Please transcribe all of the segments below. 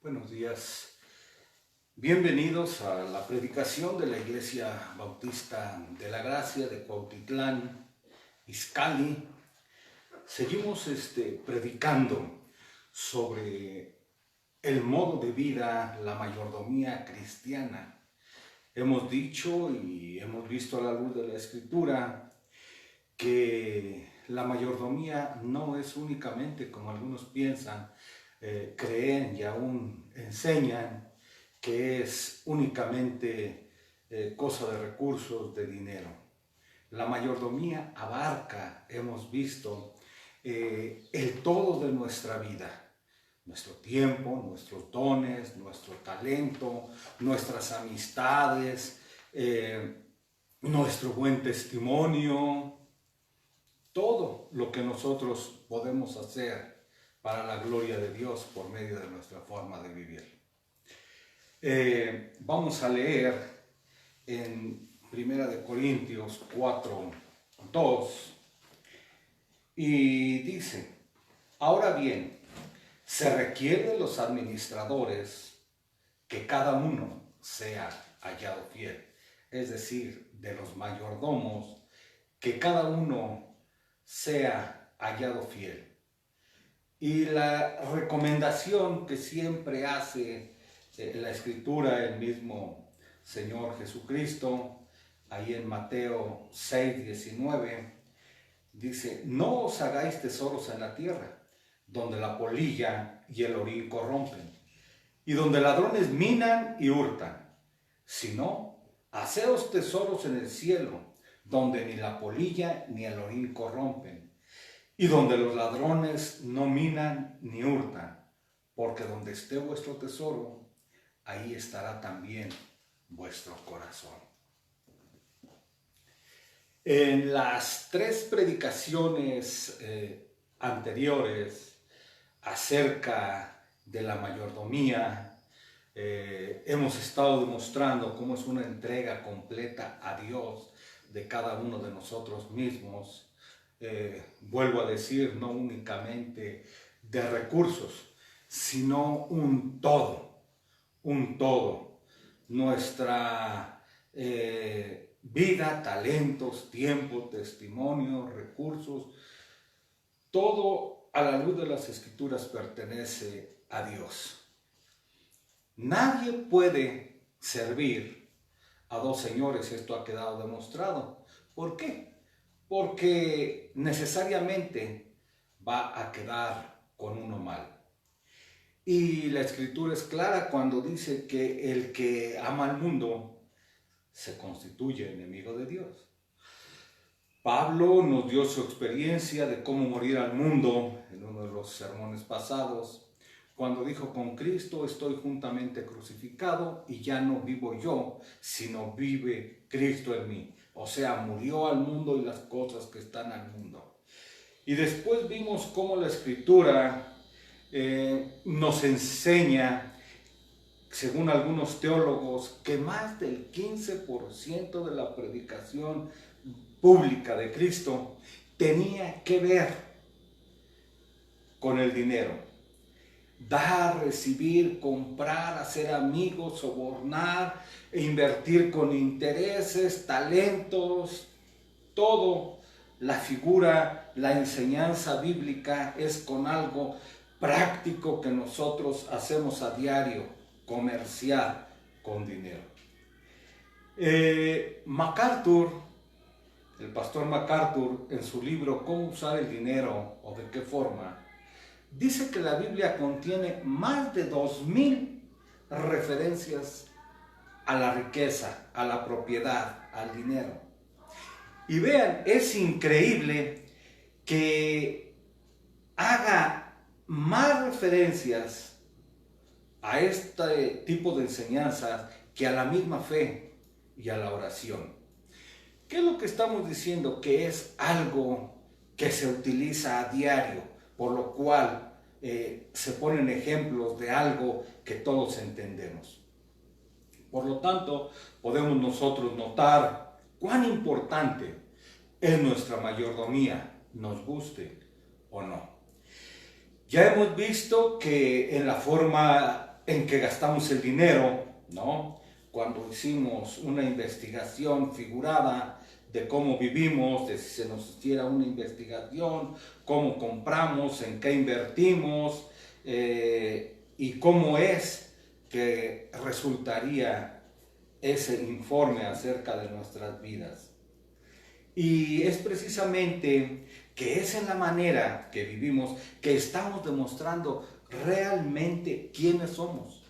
Buenos días. Bienvenidos a la predicación de la Iglesia Bautista de la Gracia de Cuautitlán, Izcalli. Seguimos predicando sobre el modo de vida, la mayordomía cristiana. Hemos dicho y hemos visto a la luz de la Escritura que la mayordomía no es únicamente, como algunos piensan, creen y aún enseñan que es únicamente cosa de recursos, de dinero. La mayordomía abarca, hemos visto, el todo de nuestra vida, nuestro tiempo, nuestros dones, nuestro talento, nuestras amistades, nuestro buen testimonio, todo lo que nosotros podemos hacer para la gloria de Dios por medio de nuestra forma de vivir. Vamos a leer en 1 Corintios 4:2 y dice: ahora bien, se requiere de los administradores que cada uno sea hallado fiel, es decir, de los mayordomos, que cada uno sea hallado fiel. Y la recomendación que siempre hace la Escritura, el mismo Señor Jesucristo, ahí en Mateo 6:19, dice: no os hagáis tesoros en la tierra, donde la polilla y el orín corrompen, y donde ladrones minan y hurtan, sino haceos tesoros en el cielo, donde ni la polilla ni el orín corrompen, y donde los ladrones no minan ni hurtan, porque donde esté vuestro tesoro, ahí estará también vuestro corazón. En las 3 predicaciones anteriores acerca de la mayordomía, hemos estado demostrando cómo es una entrega completa a Dios de cada uno de nosotros mismos. Vuelvo a decir, no únicamente de recursos, sino un todo. Nuestra vida, talentos, tiempo, testimonio, recursos, todo a la luz de las Escrituras pertenece a Dios. Nadie puede servir a 2 señores, esto ha quedado demostrado. ¿Por qué? Porque necesariamente va a quedar con uno mal. Y la Escritura es clara cuando dice que el que ama al mundo se constituye enemigo de Dios. Pablo nos dio su experiencia de cómo morir al mundo en uno de los sermones pasados, cuando dijo: con Cristo estoy juntamente crucificado y ya no vivo yo, sino vive Cristo en mí. O sea, murió al mundo y las cosas que están al mundo. Y después vimos cómo la Escritura nos enseña, según algunos teólogos, que más del 15% de la predicación pública de Cristo tenía que ver con el dinero. Dar, recibir, comprar, hacer amigos, sobornar, invertir con intereses, talentos, todo. La figura, la enseñanza bíblica es con algo práctico que nosotros hacemos a diario: comerciar con dinero. MacArthur, el pastor MacArthur, en su libro ¿Cómo usar el dinero o de qué forma?, dice que la Biblia contiene más de 2000 referencias a la riqueza, a la propiedad, al dinero. Y vean, es increíble que haga más referencias a este tipo de enseñanzas que a la misma fe y a la oración. ¿Qué es lo que estamos diciendo? Que es algo que se utiliza a diario, por lo cual se ponen ejemplos de algo que todos entendemos. Por lo tanto, podemos nosotros notar cuán importante es nuestra mayordomía, nos guste o no. Ya hemos visto que en la forma en que gastamos el dinero, ¿no? Cuando hicimos una investigación figurada de cómo vivimos, de si se nos hiciera una investigación, cómo compramos, en qué invertimos, y cómo es que resultaría ese informe acerca de nuestras vidas. Y es precisamente que es en la manera que vivimos que estamos demostrando realmente quiénes somos.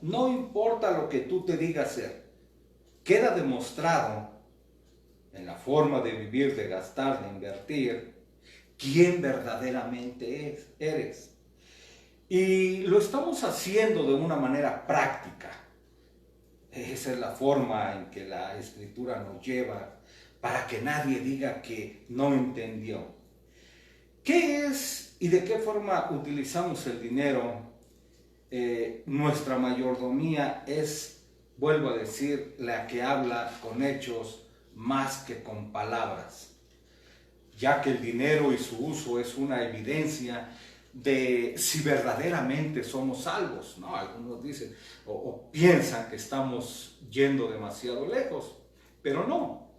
No importa lo que tú te digas ser, queda demostrado en la forma de vivir, de gastar, de invertir, quién verdaderamente eres. Y lo estamos haciendo de una manera práctica. Esa es la forma en que la Escritura nos lleva para que nadie diga que no entendió. ¿Qué es y de qué forma utilizamos el dinero? Nuestra mayordomía es, vuelvo a decir, la que habla con hechos más que con palabras, ya que el dinero y su uso es una evidencia de si verdaderamente somos salvos, ¿no? Algunos dicen o piensan que estamos yendo demasiado lejos, pero no.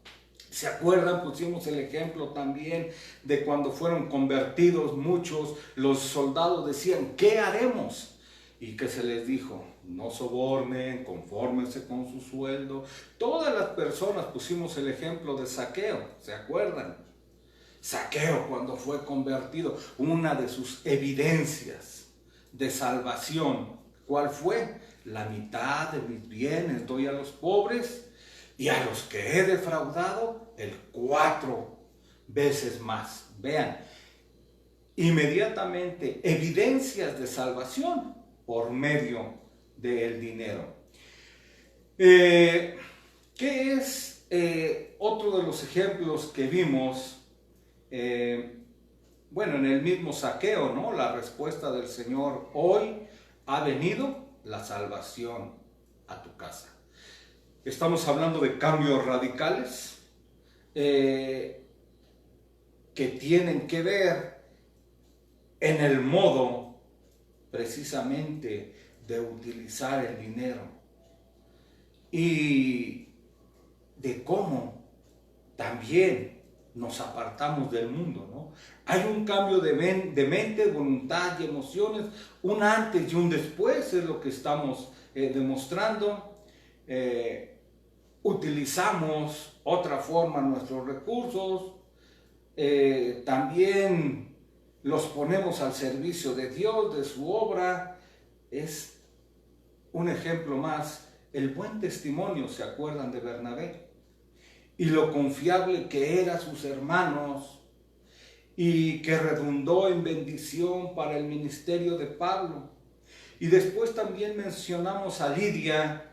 ¿Se acuerdan? Pusimos el ejemplo también de cuando fueron convertidos muchos, los soldados decían, ¿qué haremos? Y que se les dijo, no sobornen, confórmense con su sueldo. Todas las personas pusimos el ejemplo de Zaqueo, ¿se acuerdan? Zaqueo, cuando fue convertido, una de sus evidencias de salvación, ¿cuál fue? La mitad de mis bienes doy a los pobres, y a los que he defraudado, el 4 veces más. Vean, inmediatamente evidencias de salvación por medio del dinero. ¿Qué es otro de los ejemplos que vimos? Bueno, en el mismo Zaqueo, ¿no? La respuesta del Señor: hoy ha venido la salvación a tu casa. Estamos hablando de cambios radicales que tienen que ver en el modo precisamente de utilizar el dinero y de cómo también nos apartamos del mundo, ¿no? Hay un cambio de mente, voluntad y emociones, un antes y un después, es lo que estamos demostrando. Utilizamos otra forma nuestros recursos, también los ponemos al servicio de Dios, de su obra. Es un ejemplo más, el buen testimonio, ¿se acuerdan de Bernabé? Y lo confiable que eran sus hermanos, y que redundó en bendición para el ministerio de Pablo. Y después también mencionamos a Lidia,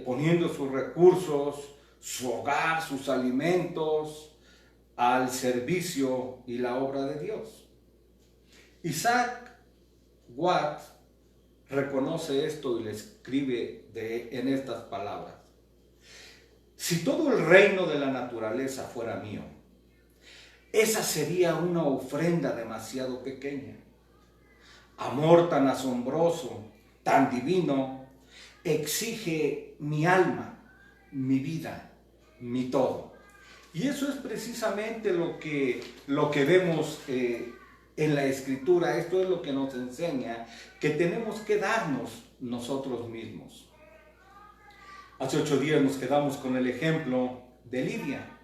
poniendo sus recursos, su hogar, sus alimentos al servicio y la obra de Dios. Isaac Watts reconoce esto y le escribe en estas palabras: si todo el reino de la naturaleza fuera mío, esa sería una ofrenda demasiado pequeña. Amor tan asombroso, tan divino, exige mi alma, mi vida, mi todo. Y eso es precisamente lo que vemos en la Escritura. Esto es lo que nos enseña que tenemos que darnos nosotros mismos. Hace 8 días nos quedamos con el ejemplo de Lidia,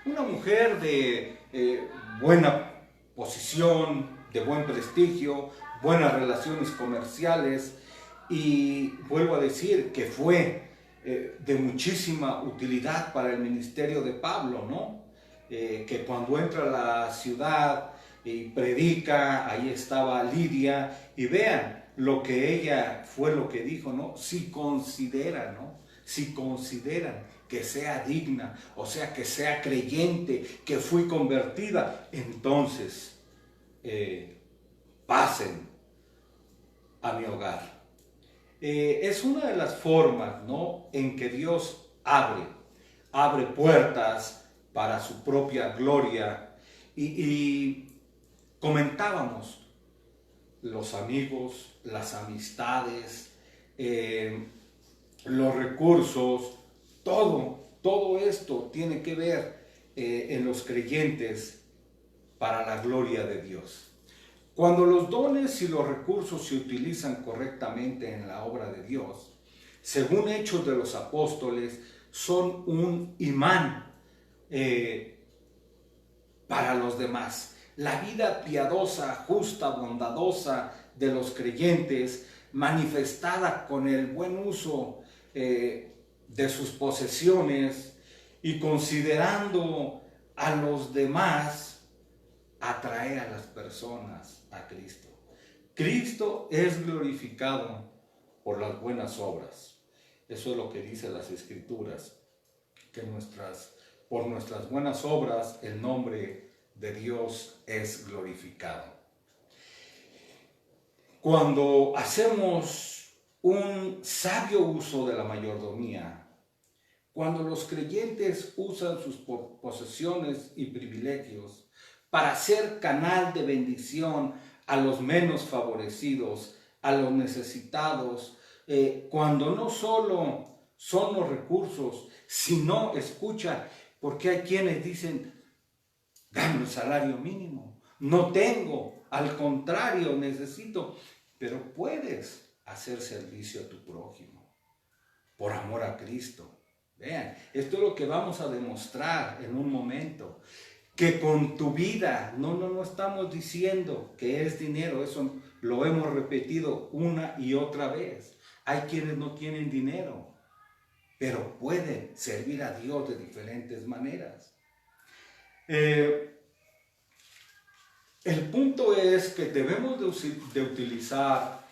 una mujer de buena posición, de buen prestigio, buenas relaciones comerciales, y vuelvo a decir que fue de muchísima utilidad para el ministerio de Pablo, ¿no? Que cuando entra a la ciudad y predica, ahí estaba Lidia, y vean lo que ella fue lo que dijo, ¿no? Si consideran, ¿no? Si consideran que sea digna, o sea, que sea creyente, que fui convertida, entonces pasen a mi hogar. Es una de las formas, ¿no?, en que Dios abre puertas para su propia gloria. Y comentábamos los amigos, las amistades, los recursos, todo esto tiene que ver en los creyentes para la gloria de Dios. Cuando los dones y los recursos se utilizan correctamente en la obra de Dios, según Hechos de los Apóstoles, son un imán para los demás. La vida piadosa, justa, bondadosa de los creyentes, manifestada con el buen uso de sus posesiones y considerando a los demás, atrae a las personas a Cristo. Cristo es glorificado por las buenas obras. Eso es lo que dicen las Escrituras, que por nuestras buenas obras el nombre de Dios es glorificado. Cuando hacemos un sabio uso de la mayordomía, cuando los creyentes usan sus posesiones y privilegios para ser canal de bendición a los menos favorecidos, a los necesitados, cuando no solo son los recursos, sino, escucha, porque hay quienes dicen, dame el salario mínimo, no tengo, al contrario, necesito, pero puedes hacer servicio a tu prójimo, por amor a Cristo. Vean, esto es lo que vamos a demostrar en un momento, que con tu vida, no estamos diciendo que es dinero, eso lo hemos repetido una y otra vez. Hay quienes no tienen dinero, pero pueden servir a Dios de diferentes maneras. El punto es que debemos de utilizar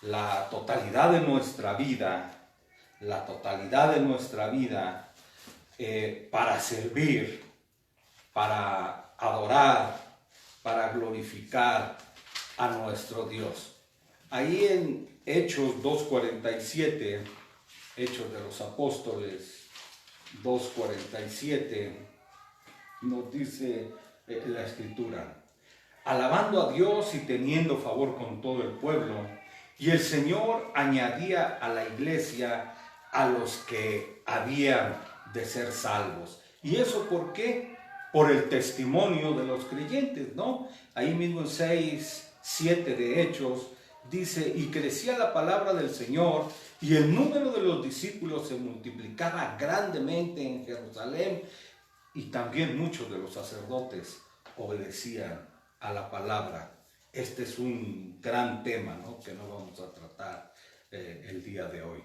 la totalidad de nuestra vida, para servir, para adorar, para glorificar a nuestro Dios. Ahí en Hechos 2:47, Hechos de los Apóstoles 2:47, nos dice la Escritura: alabando a Dios y teniendo favor con todo el pueblo, y el Señor añadía a la iglesia a los que habían de ser salvos. ¿Y eso por qué? Por el testimonio de los creyentes, ¿no? Ahí mismo en 6:7 de Hechos dice: y crecía la palabra del Señor, y el número de los discípulos se multiplicaba grandemente en Jerusalén, y también muchos de los sacerdotes obedecían a la palabra. Este es un gran tema, ¿no?, que no vamos a tratar el día de hoy.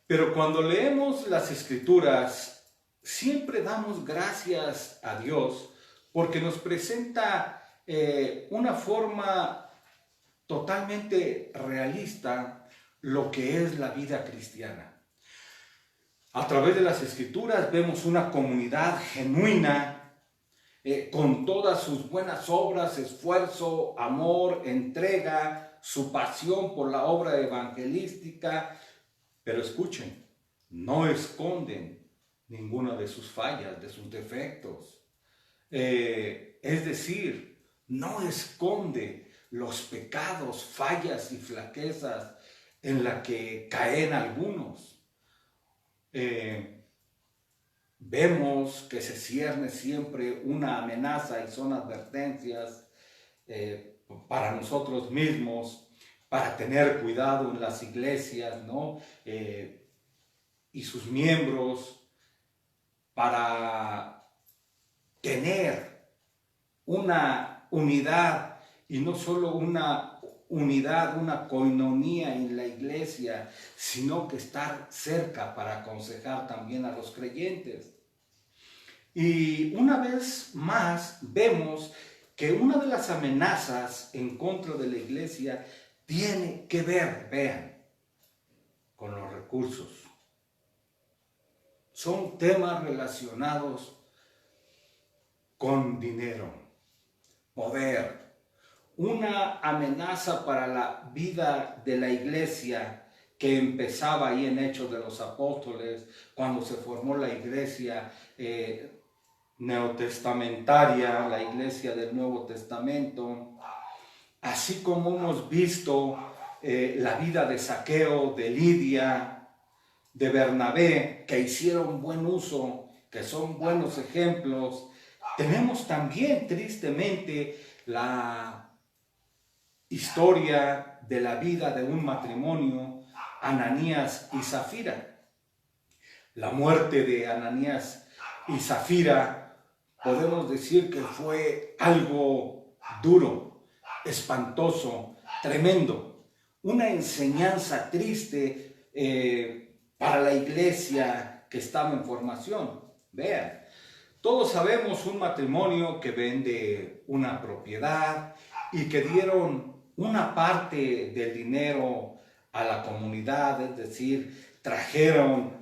Pero cuando leemos las Escrituras, siempre damos gracias a Dios porque nos presenta una forma totalmente realista lo que es la vida cristiana. A través de las Escrituras vemos una comunidad genuina, con todas sus buenas obras, esfuerzo, amor, entrega, su pasión por la obra evangelística. Pero escuchen, no esconden ninguna de sus fallas, de sus defectos. Es decir, no esconde los pecados, fallas y flaquezas en la que caen algunos. Vemos que se cierne siempre una amenaza y son advertencias para nosotros mismos, para tener cuidado en las iglesias, ¿no? Y sus miembros, para tener una unidad, y no solo una unidad, una coinonía en la iglesia, sino que estar cerca para aconsejar también a los creyentes. Y una vez más vemos que una de las amenazas en contra de la iglesia tiene que ver, vean, con los recursos. Son temas relacionados con dinero, poder. Una amenaza para la vida de la iglesia que empezaba ahí en Hechos de los Apóstoles, cuando se formó la iglesia neotestamentaria, la iglesia del Nuevo Testamento, así como hemos visto la vida de Zaqueo, de Lidia, de Bernabé, que hicieron buen uso, que son buenos ejemplos. Tenemos también, tristemente, la historia de la vida de un matrimonio, Ananías y Zafira. La muerte de Ananías y Zafira, podemos decir que fue algo duro, espantoso, tremendo. Una enseñanza triste para la iglesia que estaba en formación. Vean, todos sabemos un matrimonio que vende una propiedad y que dieron una parte del dinero a la comunidad, es decir, trajeron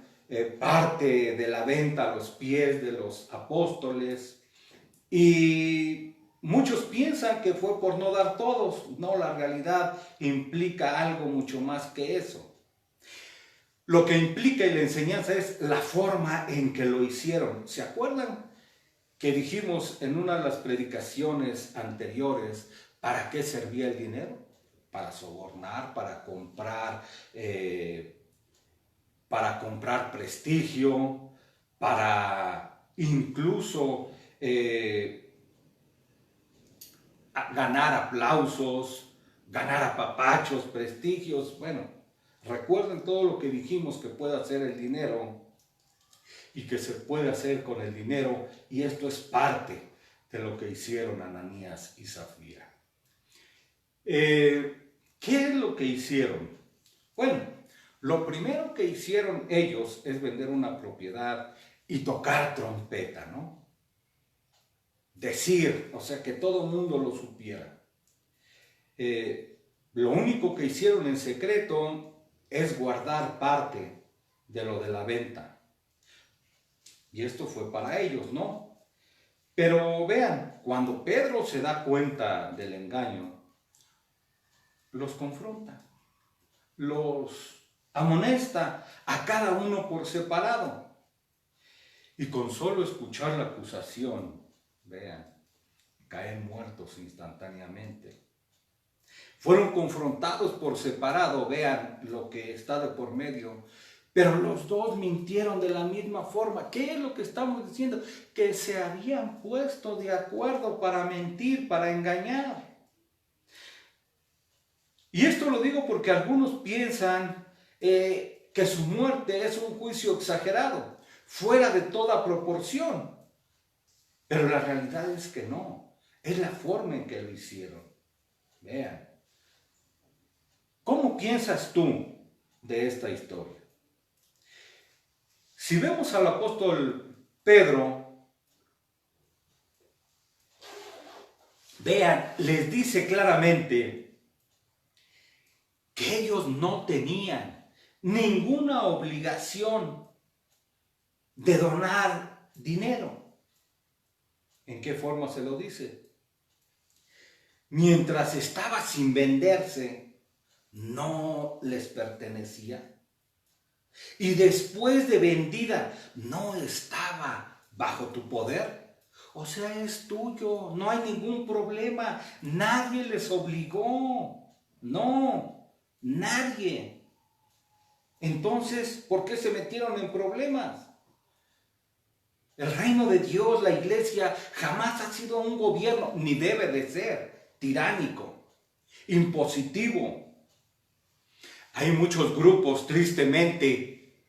parte de la venta a los pies de los apóstoles, y muchos piensan que fue por no dar todos. No, la realidad implica algo mucho más que eso. Lo que implica y la enseñanza es la forma en que lo hicieron. ¿Se acuerdan que dijimos en una de las predicaciones anteriores para qué servía el dinero? Para sobornar, para comprar prestigio, para incluso ganar aplausos, ganar apapachos, prestigios. Bueno, recuerden todo lo que dijimos que puede hacer el dinero y que se puede hacer con el dinero, y esto es parte de lo que hicieron Ananías y Zafira. ¿Qué es lo que hicieron? Bueno, lo primero que hicieron ellos es vender una propiedad y tocar trompeta, ¿no? Decir, o sea, que todo el mundo lo supiera. Lo único que hicieron en secreto es guardar parte de lo de la venta. Y esto fue para ellos, ¿no? Pero vean, cuando Pedro se da cuenta del engaño, los confronta, los amonesta a cada uno por separado. Y con solo escuchar la acusación, vean, caen muertos instantáneamente. Fueron confrontados por separado, vean lo que está de por medio, pero los dos mintieron de la misma forma. ¿Qué es lo que estamos diciendo? Que se habían puesto de acuerdo para mentir, para engañar. Y esto lo digo porque algunos piensan que su muerte es un juicio exagerado, fuera de toda proporción. Pero la realidad es que no, es la forma en que lo hicieron. Vean, ¿cómo piensas tú de esta historia? Si vemos al apóstol Pedro, vean, les dice claramente que ellos no tenían ninguna obligación de donar dinero. ¿En qué forma se lo dice? Mientras estaba sin venderse, no les pertenecía. Y después de vendida, no estaba bajo tu poder. O sea, es tuyo, no hay ningún problema. Nadie les obligó. No, nadie. Entonces, ¿por qué se metieron en problemas? El reino de Dios, la iglesia, jamás ha sido un gobierno, ni debe de ser, tiránico, impositivo. Hay muchos grupos, tristemente,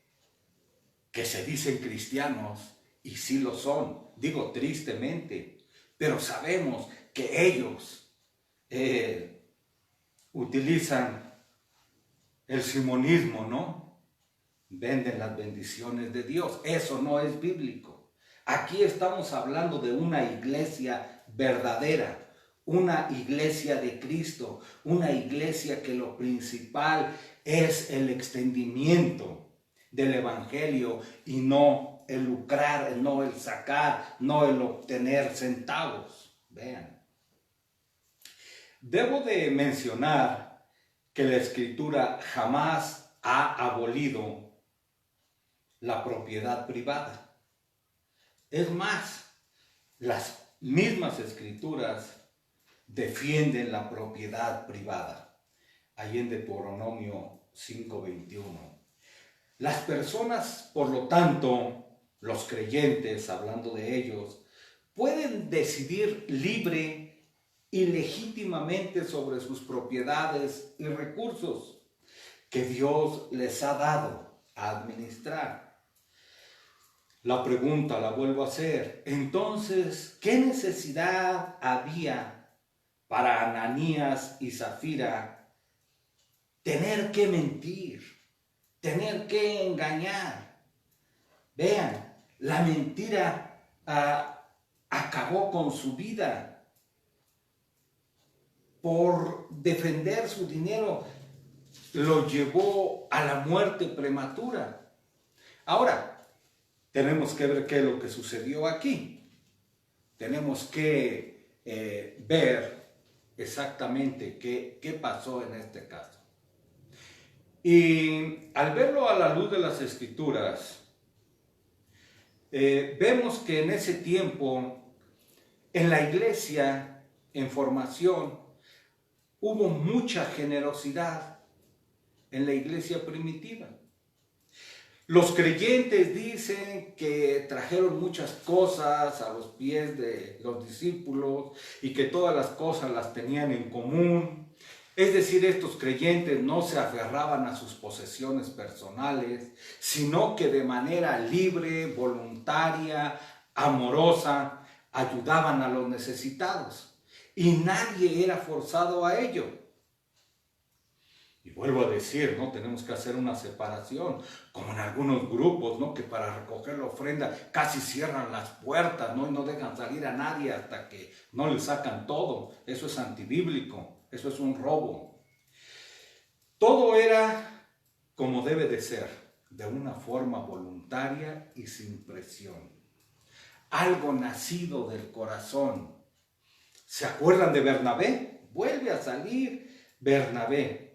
que se dicen cristianos, y sí lo son, digo tristemente, pero sabemos que ellos utilizan el simonismo, ¿no? Venden las bendiciones de Dios. Eso no es bíblico. Aquí estamos hablando de una iglesia verdadera, una iglesia de Cristo, una iglesia que lo principal es el extendimiento del evangelio y no el lucrar, no el sacar, no el obtener centavos. Vean. Debo de mencionar que la Escritura jamás ha abolido la propiedad privada. Es más, las mismas Escrituras defienden la propiedad privada. ahí en Deuteronomio 5:21. Las personas, por lo tanto, los creyentes, hablando de ellos, pueden decidir libre y legítimamente sobre sus propiedades y recursos que Dios les ha dado a administrar. La pregunta la vuelvo a hacer. Entonces, ¿qué necesidad había para Ananías y Zafira tener que mentir, tener que engañar? Vean, la mentira acabó con su vida. Por defender su dinero, lo llevó a la muerte prematura. Ahora, tenemos que ver qué es lo que sucedió aquí. Tenemos que ver exactamente qué pasó en este caso. Y al verlo a la luz de las Escrituras, vemos que en ese tiempo, en la iglesia, en formación, hubo mucha generosidad en la iglesia primitiva. Los creyentes dicen que trajeron muchas cosas a los pies de los discípulos y que todas las cosas las tenían en común. Es decir, estos creyentes no se aferraban a sus posesiones personales, sino que de manera libre, voluntaria, amorosa, ayudaban a los necesitados. Y nadie era forzado a ello. Y vuelvo a decir, ¿no? Tenemos que hacer una separación, como en algunos grupos, ¿no? Que para recoger la ofrenda casi cierran las puertas, ¿no? Y no dejan salir a nadie hasta que no le sacan todo. Eso es antibíblico, eso es un robo. Todo era como debe de ser, de una forma voluntaria y sin presión. Algo nacido del corazón. ¿Se acuerdan de Bernabé? Vuelve a salir Bernabé.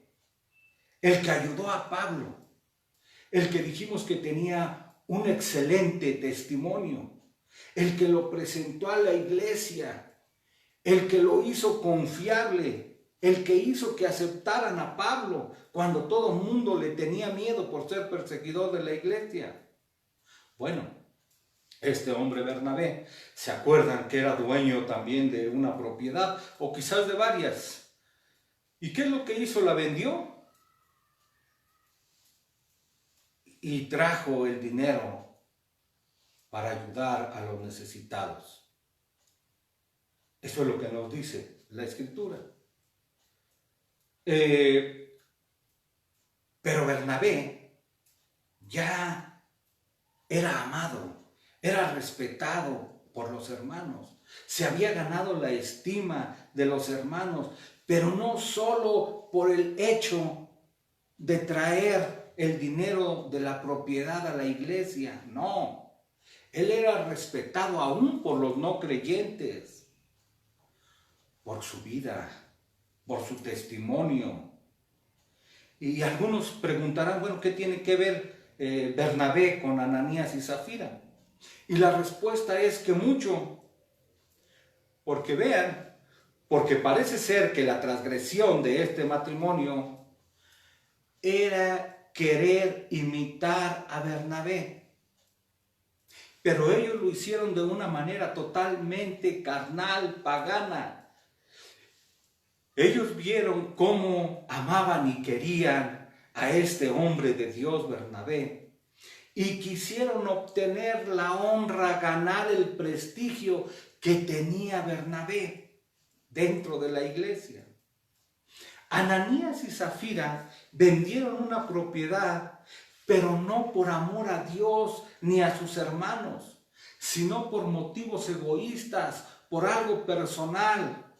El que ayudó a Pablo, el que dijimos que tenía un excelente testimonio, el que lo presentó a la iglesia, el que lo hizo confiable, el que hizo que aceptaran a Pablo cuando todo el mundo le tenía miedo por ser perseguidor de la iglesia. Bueno, este hombre Bernabé, ¿se acuerdan que era dueño también de una propiedad o quizás de varias? ¿Y qué es lo que hizo? La vendió. Y trajo el dinero para ayudar a los necesitados. Eso es lo que nos dice la Escritura. Pero Bernabé ya era amado, era respetado por los hermanos. Se había ganado la estima de los hermanos, pero no solo por el hecho de traer el dinero de la propiedad a la iglesia, no. Él era respetado aún por los no creyentes, por su vida, por su testimonio. Y algunos preguntarán, bueno, ¿qué tiene que ver Bernabé con Ananías y Zafira? Y la respuesta es que mucho, porque vean, porque parece ser que la transgresión de este matrimonio era querer imitar a Bernabé. Pero ellos lo hicieron de una manera totalmente carnal, pagana. Ellos vieron cómo amaban y querían a este hombre de Dios, Bernabé, y quisieron obtener la honra, ganar el prestigio que tenía Bernabé dentro de la iglesia. Ananías y Zafira vendieron una propiedad, pero no por amor a Dios ni a sus hermanos, sino por motivos egoístas, por algo personal.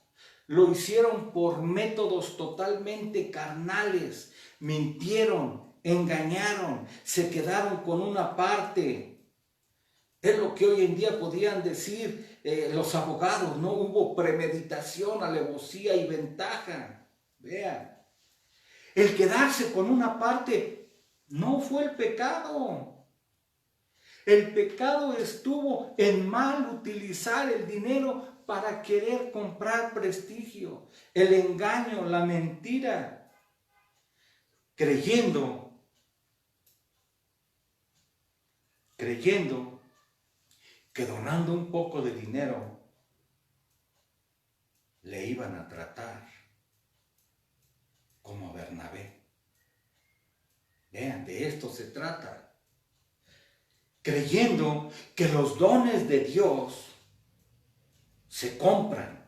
Lo hicieron por métodos totalmente carnales. Mintieron, engañaron, se quedaron con una parte. Es lo que hoy en día podrían decir los abogados, no hubo premeditación, alevosía y ventaja. Vean, el quedarse con una parte no fue el pecado. El pecado estuvo en mal utilizar el dinero para querer comprar prestigio, el engaño, la mentira. creyendo que donando un poco de dinero le iban a tratar como a Bernabé. Vean, de esto se trata. Creyendo que los dones de Dios se compran.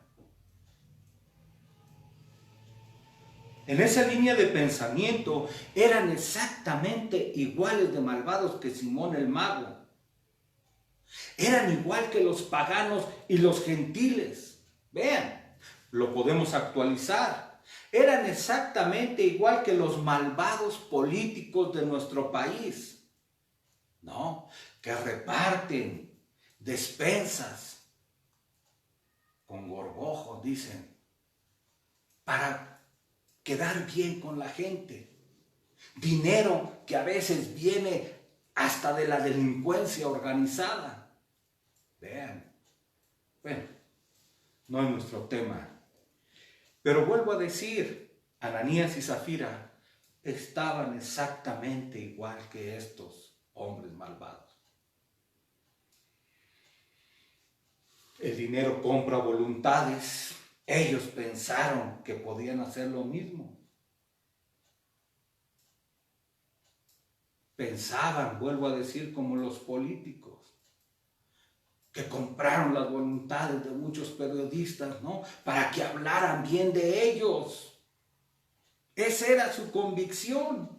En esa línea de pensamiento eran exactamente iguales de malvados que Simón el mago. Eran igual que los paganos y los gentiles. Vean, lo podemos actualizar. Eran exactamente igual que los malvados políticos de nuestro país. ¿No? Que reparten despensas con gorgojos, dicen, para quedar bien con la gente. Dinero que a veces viene hasta de la delincuencia organizada. Vean, bueno, no es nuestro tema. Pero vuelvo a decir, Ananías y Zafira estaban exactamente igual que estos hombres malvados. El dinero compra voluntades. Ellos pensaron que podían hacer lo mismo. Pensaban, vuelvo a decir, como los políticos, que compraron las voluntades de muchos periodistas, ¿no? Para que hablaran bien de ellos. Esa era su convicción.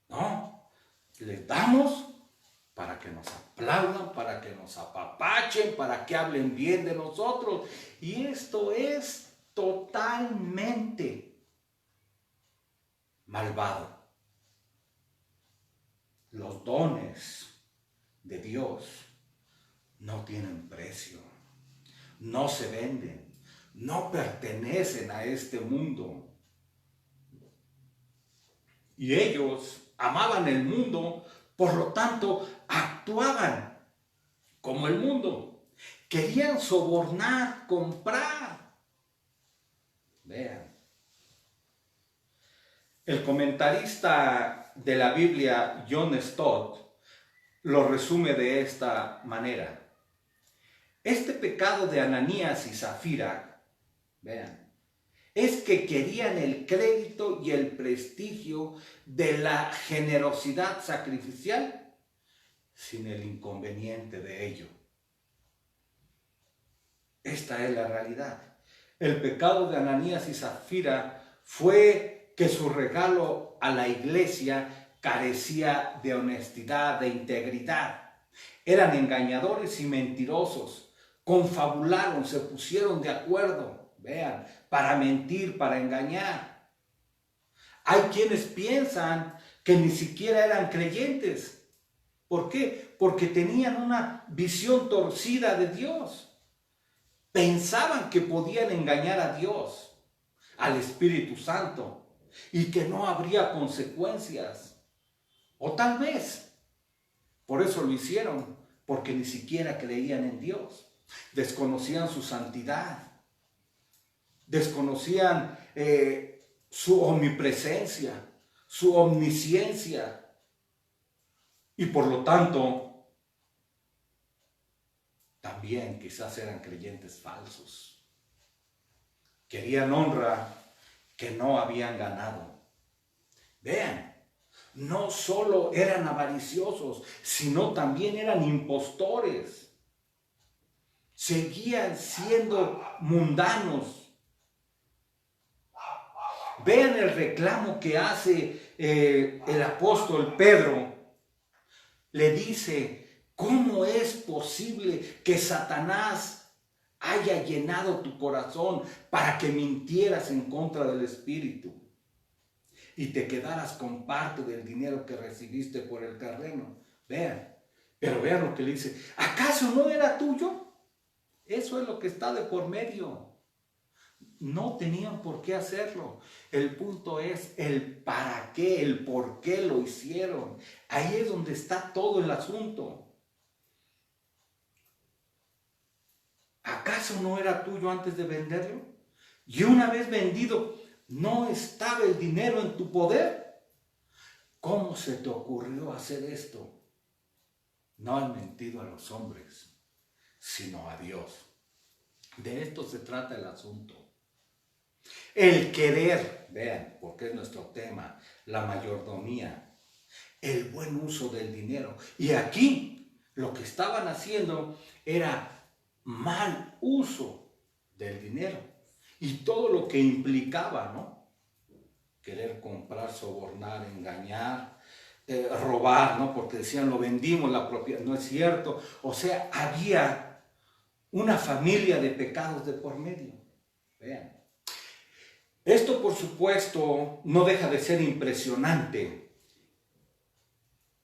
No, les damos para que nos aplaudan, para que nos apapachen, para que hablen bien de nosotros. Y esto es totalmente malvado. Los dones de Dios no tienen precio, no se venden, no pertenecen a este mundo. Y ellos amaban el mundo, por lo tanto actuaban como el mundo. Querían sobornar, comprar. Vean. El comentarista de la Biblia, John Stott, lo resume de esta manera. Este pecado de Ananías y Zafira, vean, es que querían el crédito y el prestigio de la generosidad sacrificial sin el inconveniente de ello. Esta es la realidad. El pecado de Ananías y Zafira fue que su regalo a la iglesia carecía de honestidad, de integridad. Eran engañadores y mentirosos. Confabularon, se pusieron de acuerdo, vean, para mentir, para engañar. Hay quienes piensan que ni siquiera eran creyentes. ¿Por qué? Porque tenían una visión torcida de Dios. Pensaban que podían engañar a Dios, al Espíritu Santo, y que no habría consecuencias. O tal vez, por eso lo hicieron, porque ni siquiera creían en Dios. Desconocían su santidad, desconocían su omnipresencia, su omnisciencia, y por lo tanto también quizás eran creyentes falsos. Querían honra que no habían ganado. Vean, no solo eran avariciosos, sino también eran impostores. Seguían siendo mundanos. Vean el reclamo que hace el apóstol Pedro. Le dice, ¿cómo es posible que Satanás haya llenado tu corazón para que mintieras en contra del Espíritu y te quedaras con parte del dinero que recibiste por el terreno? Vean, pero vean lo que le dice, ¿acaso no era tuyo? Eso es lo que está de por medio. No tenían por qué hacerlo. El punto es el para qué, el por qué lo hicieron. Ahí es donde está todo el asunto. ¿Acaso no era tuyo antes de venderlo? Y una vez vendido, ¿No estaba el dinero en tu poder? ¿Cómo se te ocurrió hacer esto? No has mentido a los hombres, sino a Dios. De esto se trata el asunto. El querer, vean, porque es nuestro tema, la mayordomía, el buen uso del dinero. Y aquí lo que estaban haciendo era mal uso del dinero y todo lo que implicaba, ¿no? Querer comprar, sobornar, engañar, robar, ¿no? Porque decían, lo vendimos, la propiedad, no es cierto. O sea, había una familia de pecados de por medio. Vean. Esto, por supuesto, no deja de ser impresionante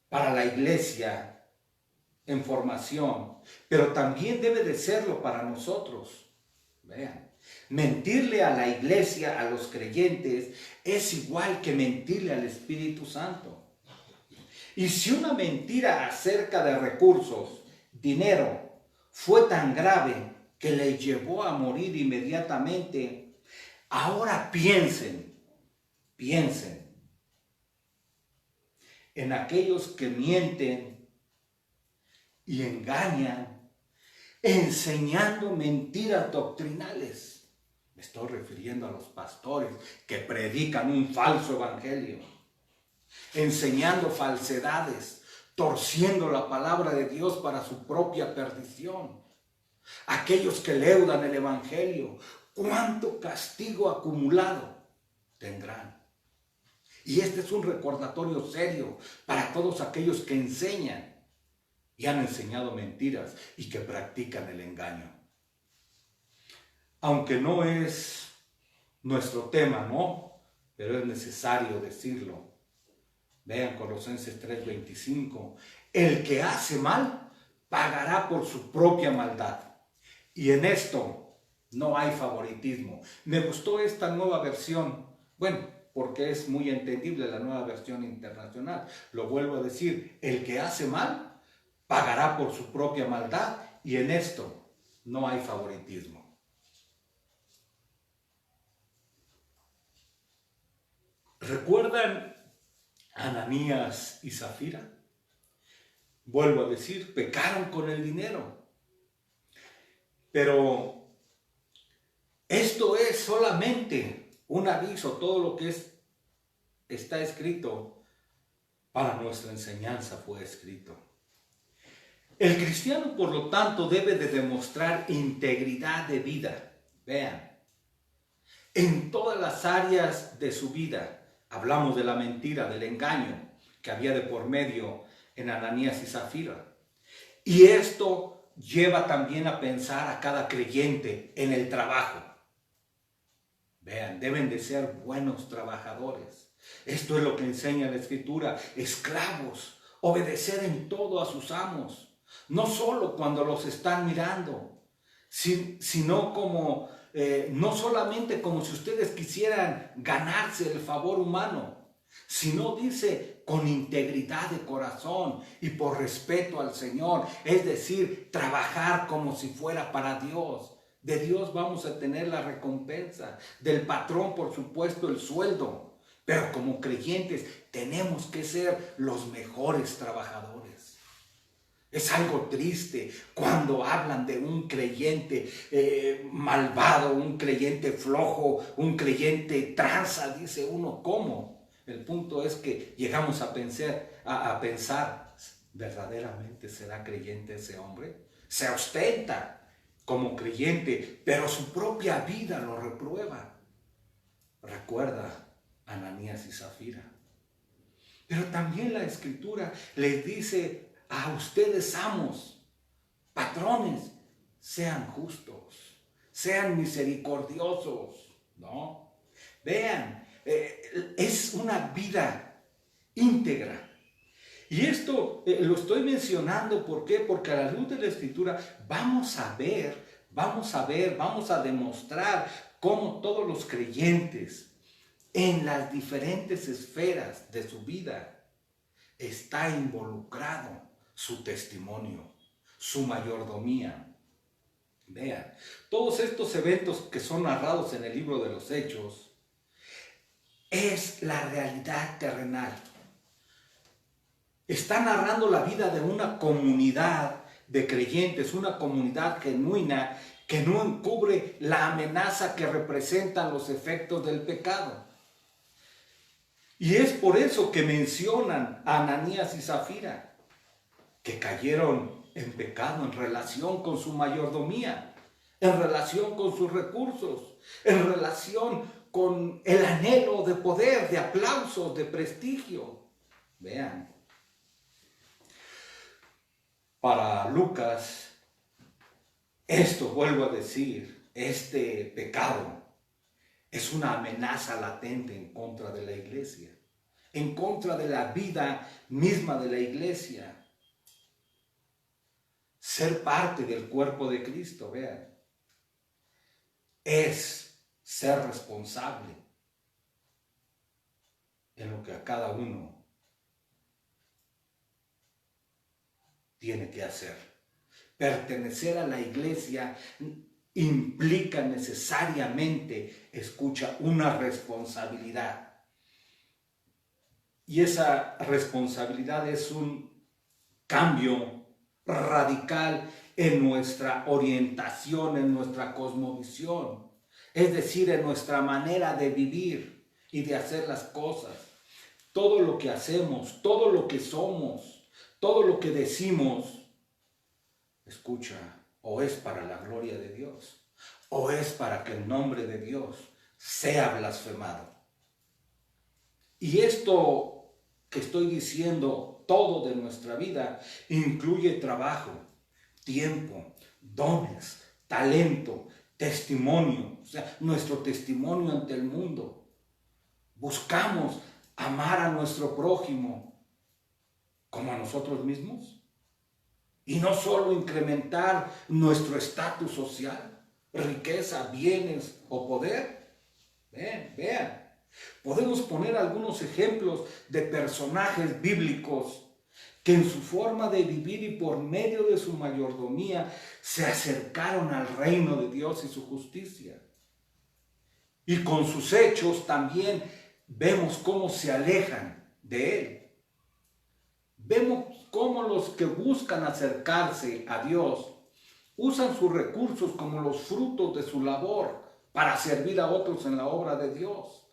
para la iglesia en formación, pero también debe de serlo para nosotros. Vean, mentirle a la iglesia, a los creyentes, es igual que mentirle al Espíritu Santo. Y si una mentira acerca de recursos, dinero, fue tan grave que le llevó a morir inmediatamente, ahora piensen en aquellos que mienten y engañan, enseñando mentiras doctrinales. Me estoy refiriendo a los pastores que predican un falso evangelio, enseñando falsedades, torciendo la palabra de Dios para su propia perdición. Aquellos que leudan el evangelio, ¿cuánto castigo acumulado tendrán? Y este es un recordatorio serio para todos aquellos que enseñan y han enseñado mentiras y que practican el engaño. Aunque no es nuestro tema, ¿no? Pero es necesario decirlo. Vean Colosenses 3:25. El que hace mal pagará por su propia maldad. Y en esto no hay favoritismo. Me gustó esta nueva versión. Bueno, porque es muy entendible la nueva versión internacional. Lo vuelvo a decir, el que hace mal pagará por su propia maldad y en esto no hay favoritismo. ¿Recuerdan Ananías y Zafira? Vuelvo a decir, pecaron con el dinero. Pero esto es solamente un aviso, todo lo que está escrito para nuestra enseñanza fue escrito. El cristiano, por lo tanto, debe de demostrar integridad de vida. Vean, en todas las áreas de su vida. Hablamos de la mentira, del engaño que había de por medio en Ananías y Zafira. Y esto lleva también a pensar a cada creyente en el trabajo. Vean, deben de ser buenos trabajadores. Esto es lo que enseña la Escritura. Esclavos, obedecer en todo a sus amos. No solo cuando los están mirando, sino como, no solamente como si ustedes quisieran ganarse el favor humano, sino dice con integridad de corazón y por respeto al Señor. Es decir, trabajar como si fuera para Dios. De Dios vamos a tener la recompensa, del patrón por supuesto el sueldo, pero como creyentes tenemos que ser los mejores trabajadores. Es algo triste cuando hablan de un creyente malvado, un creyente flojo, un creyente tranza, dice uno. ¿Cómo? El punto es que llegamos a pensar, ¿verdaderamente será creyente ese hombre? Se ostenta como creyente, pero su propia vida lo reprueba. Recuerda Ananías y Zafira. Pero también la Escritura les dice a ustedes amos, patrones, sean justos, sean misericordiosos, ¿no? Vean, es una vida íntegra. Y esto lo estoy mencionando, ¿por qué? Porque a la luz de la Escritura vamos a demostrar cómo todos los creyentes en las diferentes esferas de su vida está involucrado su testimonio, su mayordomía. Vean, todos estos eventos que son narrados en el libro de los Hechos es la realidad terrenal. Está narrando la vida de una comunidad de creyentes, una comunidad genuina que no encubre la amenaza que representan los efectos del pecado. Y es por eso que mencionan a Ananías y Zafira, que cayeron en pecado en relación con su mayordomía, en relación con sus recursos, en relación con el anhelo de poder, de aplausos, de prestigio. Vean, para Lucas, esto, vuelvo a decir, este pecado es una amenaza latente en contra de la iglesia, en contra de la vida misma de la iglesia. Ser parte del cuerpo de Cristo, vean, es ser responsable en lo que a cada uno tiene que hacer. Pertenecer a la iglesia implica necesariamente, escucha, una responsabilidad. Y esa responsabilidad es un cambio radical en nuestra orientación, en nuestra cosmovisión, es decir, en nuestra manera de vivir y de hacer las cosas. Todo lo que hacemos, todo lo que somos, todo lo que decimos, escucha, o es para la gloria de Dios, o es para que el nombre de Dios sea blasfemado. Y esto que estoy diciendo, todo de nuestra vida, incluye trabajo, tiempo, dones, talento, testimonio, o sea, nuestro testimonio ante el mundo. Buscamos amar a nuestro prójimo como a nosotros mismos. Y no solo incrementar nuestro estatus social, riqueza, bienes o poder. Vean. Podemos poner algunos ejemplos de personajes bíblicos que en su forma de vivir y por medio de su mayordomía se acercaron al reino de Dios y su justicia. Y con sus hechos también vemos cómo se alejan de Él. Vemos cómo los que buscan acercarse a Dios usan sus recursos como los frutos de su labor para servir a otros en la obra de Dios.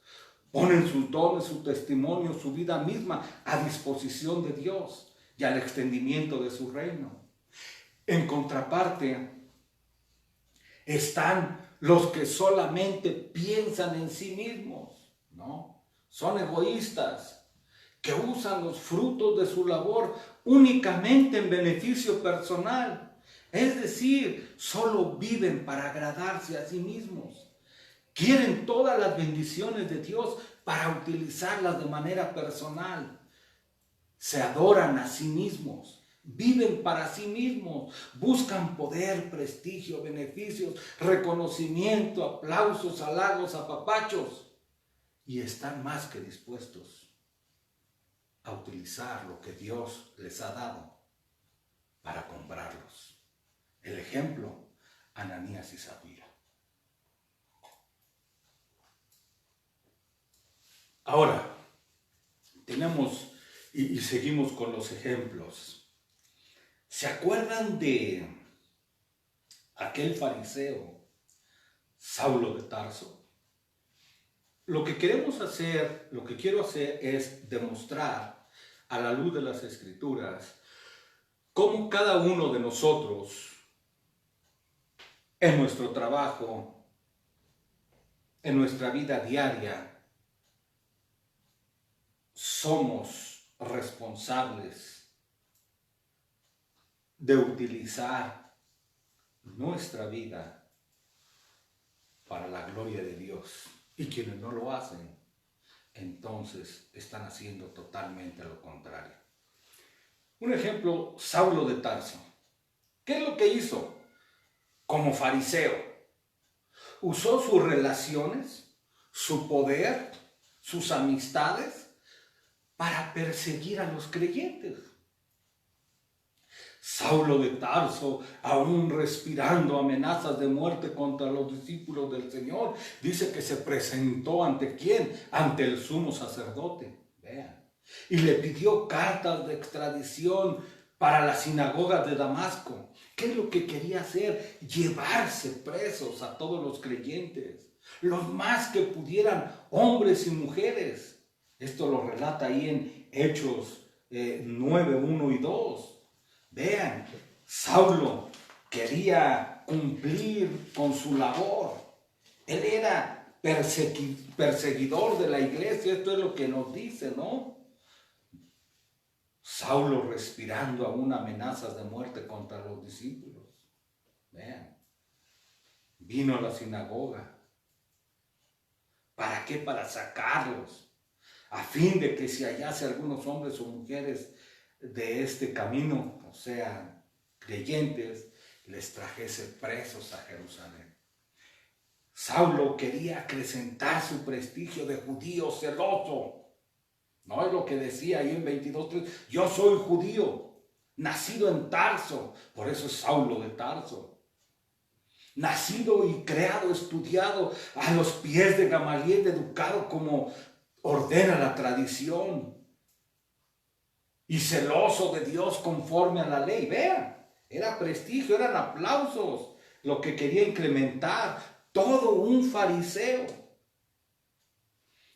Ponen sus dones, su testimonio, su vida misma a disposición de Dios y al extendimiento de su reino. En contraparte, están los que solamente piensan en sí mismos, ¿no? Son egoístas, que usan los frutos de su labor únicamente en beneficio personal. Es decir, solo viven para agradarse a sí mismos. Quieren todas las bendiciones de Dios para utilizarlas de manera personal. Se adoran a sí mismos, viven para sí mismos, buscan poder, prestigio, beneficios, reconocimiento, aplausos, halagos, apapachos, y están más que dispuestos a utilizar lo que Dios les ha dado para comprarlos. El ejemplo, Ananías y Zafira. Ahora, tenemos y seguimos con los ejemplos. ¿Se acuerdan de aquel fariseo, Saulo de Tarso? Lo que queremos hacer, lo que quiero hacer es demostrar a la luz de las Escrituras cómo cada uno de nosotros en nuestro trabajo, en nuestra vida diaria, somos responsables de utilizar nuestra vida para la gloria de Dios. Y quienes no lo hacen, entonces están haciendo totalmente lo contrario. Un ejemplo, Saulo de Tarso. ¿Qué es lo que hizo? Como fariseo, usó sus relaciones, su poder, sus amistades para perseguir a los creyentes. Saulo de Tarso, aún respirando amenazas de muerte contra los discípulos del Señor, dice que se presentó ante ¿quién? Ante el sumo sacerdote. Vean. Y le pidió cartas de extradición para las sinagogas de Damasco. ¿Qué es lo que quería hacer? Llevarse presos a todos los creyentes, los más que pudieran, hombres y mujeres. Esto lo relata ahí en Hechos 9, 1 y 2. Vean, Saulo quería cumplir con su labor. Él era perseguidor de la iglesia, esto es lo que nos dice, ¿no? Saulo respirando aún amenazas de muerte contra los discípulos. Vean, vino a la sinagoga. ¿Para qué? Para sacarlos, a fin de que si hallase algunos hombres o mujeres de este camino, o sea, creyentes, les trajese presos a Jerusalén. Saulo quería acrecentar su prestigio de judío celoso. No es lo que decía ahí en 22:3, yo soy judío, nacido en Tarso, por eso es Saulo de Tarso. Nacido y creado, estudiado a los pies de Gamaliel, educado como ordena la tradición. Y celoso de Dios conforme a la ley. Vean, era prestigio, eran aplausos, lo que quería incrementar. Todo un fariseo.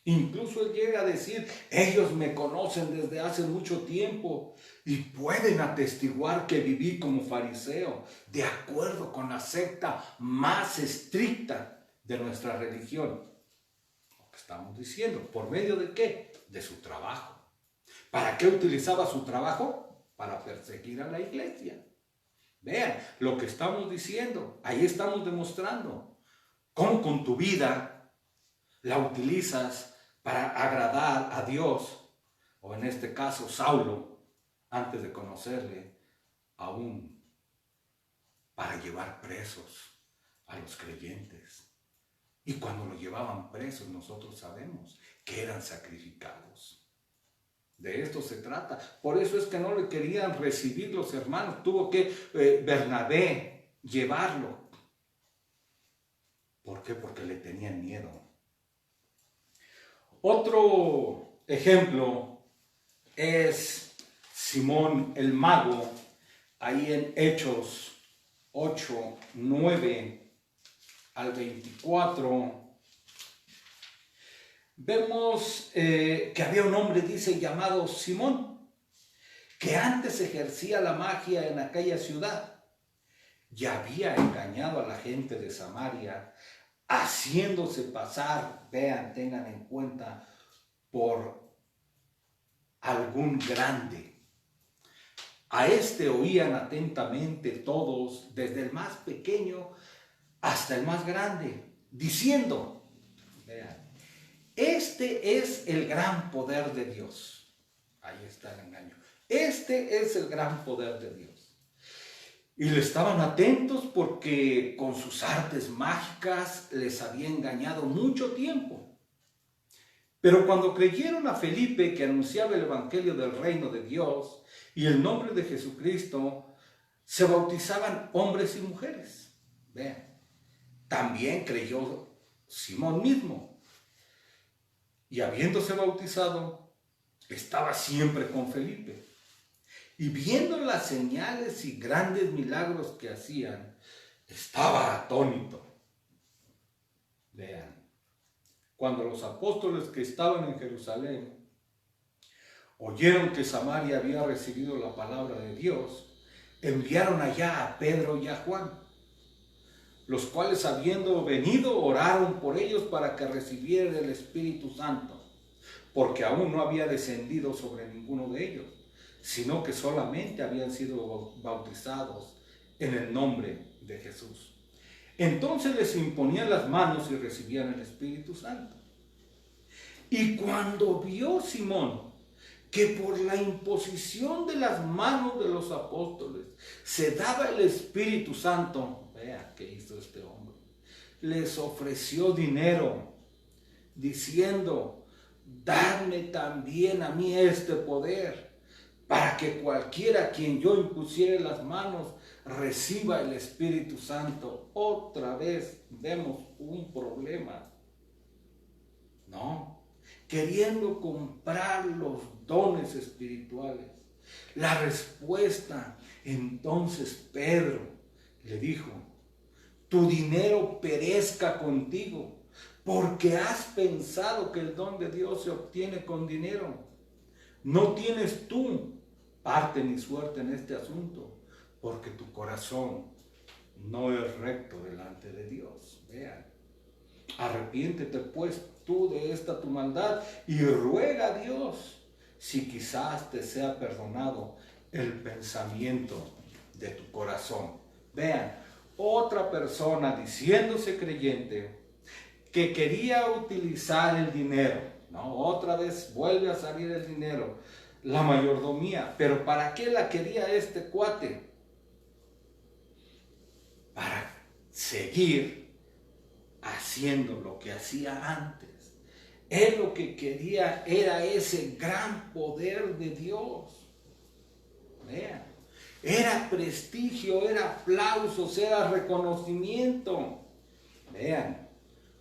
Incluso él llega a decir, ellos me conocen desde hace mucho tiempo y pueden atestiguar que viví como fariseo, de acuerdo con la secta más estricta de nuestra religión. Lo que estamos diciendo, ¿por medio de qué? De su trabajo. ¿Para qué utilizaba su trabajo? Para perseguir a la iglesia. Vean lo que estamos diciendo. Ahí estamos demostrando cómo con tu vida la utilizas para agradar a Dios, o en este caso Saulo, antes de conocerle, aún para llevar presos a los creyentes. Y cuando lo llevaban presos, nosotros sabemos que eran sacrificados. De esto se trata. Por eso es que no le querían recibir los hermanos. Tuvo que Bernabé llevarlo. ¿Por qué? Porque le tenían miedo. Otro ejemplo es Simón el mago, ahí en Hechos 8, 9 al 24. Vemos que había un hombre, dice, llamado Simón, que antes ejercía la magia en aquella ciudad y había engañado a la gente de Samaria, haciéndose pasar, vean, tengan en cuenta, por algún grande. A este oían atentamente todos, desde el más pequeño hasta el más grande, diciendo, vean, este es el gran poder de Dios. Ahí está el engaño. Este es el gran poder de Dios. Y le estaban atentos porque con sus artes mágicas les había engañado mucho tiempo. Pero cuando creyeron a Felipe, que anunciaba el evangelio del reino de Dios y el nombre de Jesucristo, se bautizaban hombres y mujeres. Vean, también creyó Simón mismo. Y habiéndose bautizado, estaba siempre con Felipe. Y viendo las señales y grandes milagros que hacían, estaba atónito. Vean, cuando los apóstoles que estaban en Jerusalén oyeron que Samaria había recibido la palabra de Dios, enviaron allá a Pedro y a Juan, los cuales habiendo venido oraron por ellos para que recibieran el Espíritu Santo, porque aún no había descendido sobre ninguno de ellos, sino que solamente habían sido bautizados en el nombre de Jesús. Entonces les imponían las manos y recibían el Espíritu Santo. Y cuando vio Simón que por la imposición de las manos de los apóstoles se daba el Espíritu Santo, vea qué hizo este hombre, les ofreció dinero, diciendo, dadme también a mí este poder, para que cualquiera a quien yo impusiere las manos reciba el Espíritu Santo. Otra vez vemos un problema. No, queriendo comprar los dones espirituales. La respuesta, entonces Pedro le dijo: tu dinero perezca contigo, porque has pensado que el don de Dios se obtiene con dinero. No tienes tú parte ni suerte en este asunto, porque tu corazón no es recto delante de Dios. Vean, arrepiéntete pues tú de esta tu maldad y ruega a Dios si quizás te sea perdonado el pensamiento de tu corazón. Vean, otra persona diciéndose creyente que quería utilizar el dinero, ¿no? Otra vez vuelve a salir el dinero, la mayordomía. Pero ¿para qué la quería este cuate? Para seguir haciendo lo que hacía antes. Él lo que quería era ese gran poder de Dios. Vean, era prestigio, era aplausos, era reconocimiento. Vean,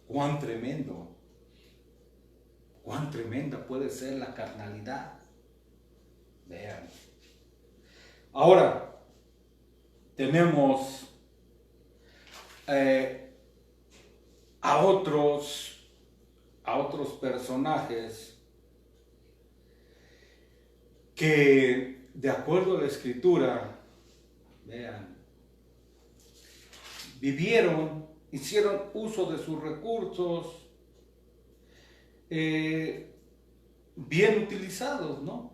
cuán tremenda puede ser la carnalidad. Vean. Ahora, tenemos a otros personajes que, de acuerdo a la Escritura, vean, hicieron uso de sus recursos bien utilizados, ¿no?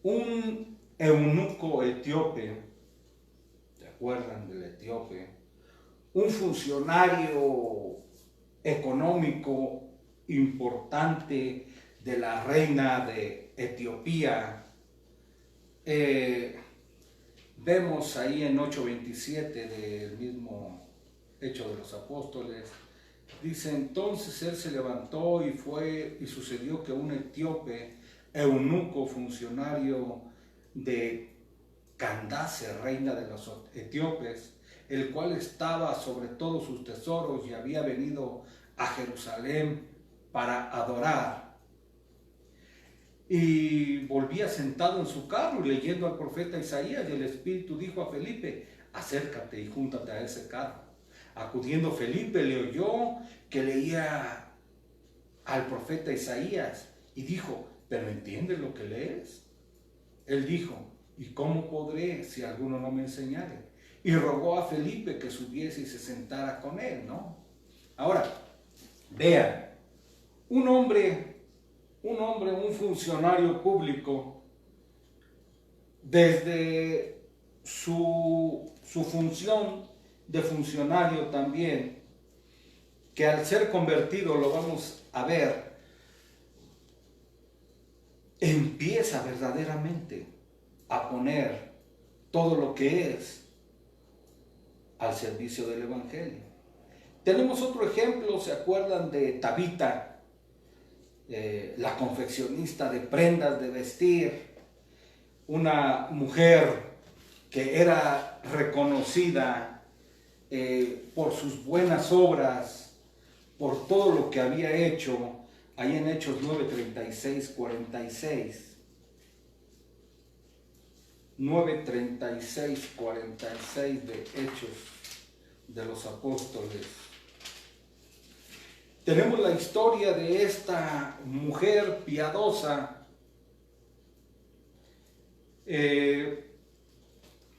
Un eunuco etíope, ¿se acuerdan del etíope? Un funcionario económico importante de la reina de Etiopía. Vemos ahí en 8:27 del mismo Hecho de los Apóstoles, dice: entonces él se levantó y fue, y sucedió que un etíope, eunuco, funcionario de Candace, reina de los etíopes, el cual estaba sobre todos sus tesoros y había venido a Jerusalén para adorar, y volvía sentado en su carro y leyendo al profeta Isaías, y el Espíritu dijo a Felipe: acércate y júntate a ese carro. Acudiendo Felipe, le oyó que leía al profeta Isaías y dijo: ¿pero entiendes lo que lees? Él dijo: ¿y cómo podré si alguno no me enseñare? Y rogó a Felipe que subiese y se sentara con él, ¿no? Ahora, vean, un funcionario público, desde su función de funcionario también, que al ser convertido, lo vamos a ver, empieza verdaderamente a poner todo lo que es al servicio del Evangelio. Tenemos otro ejemplo, ¿se acuerdan de Tabita? La confeccionista de prendas de vestir, una mujer que era reconocida por sus buenas obras, por todo lo que había hecho, ahí en Hechos 9:36-46. 9:36-46 de Hechos de los Apóstoles. Tenemos la historia de esta mujer piadosa, de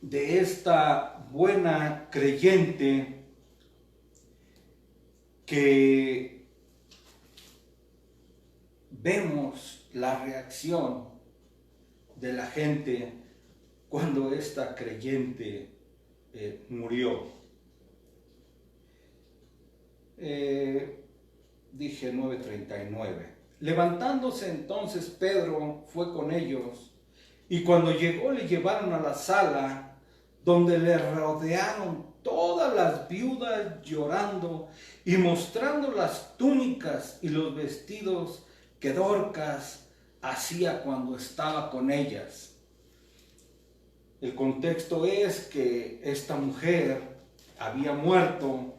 esta buena creyente que vemos la reacción de la gente cuando esta creyente murió. Dije 9:39. Levantándose entonces Pedro fue con ellos, y cuando llegó le llevaron a la sala, donde le rodearon todas las viudas llorando y mostrando las túnicas y los vestidos que Dorcas hacía cuando estaba con ellas. El contexto es que esta mujer había muerto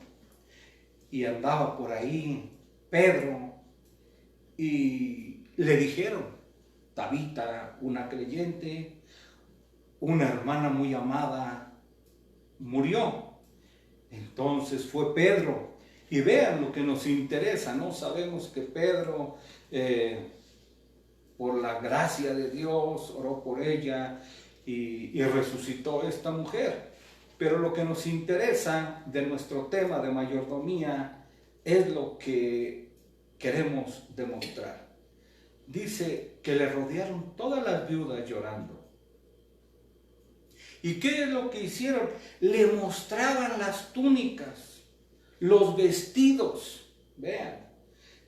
y andaba por ahí Pedro y le dijeron, Tabita, una creyente, una hermana muy amada, murió. Entonces fue Pedro. Y vean lo que nos interesa, ¿no? Sabemos que Pedro, por la gracia de Dios, oró por ella y resucitó esta mujer. Pero lo que nos interesa de nuestro tema de mayordomía es lo que queremos demostrar. Dice que le rodearon todas las viudas llorando. ¿Y qué es lo que hicieron? Le mostraban las túnicas, los vestidos. Vean,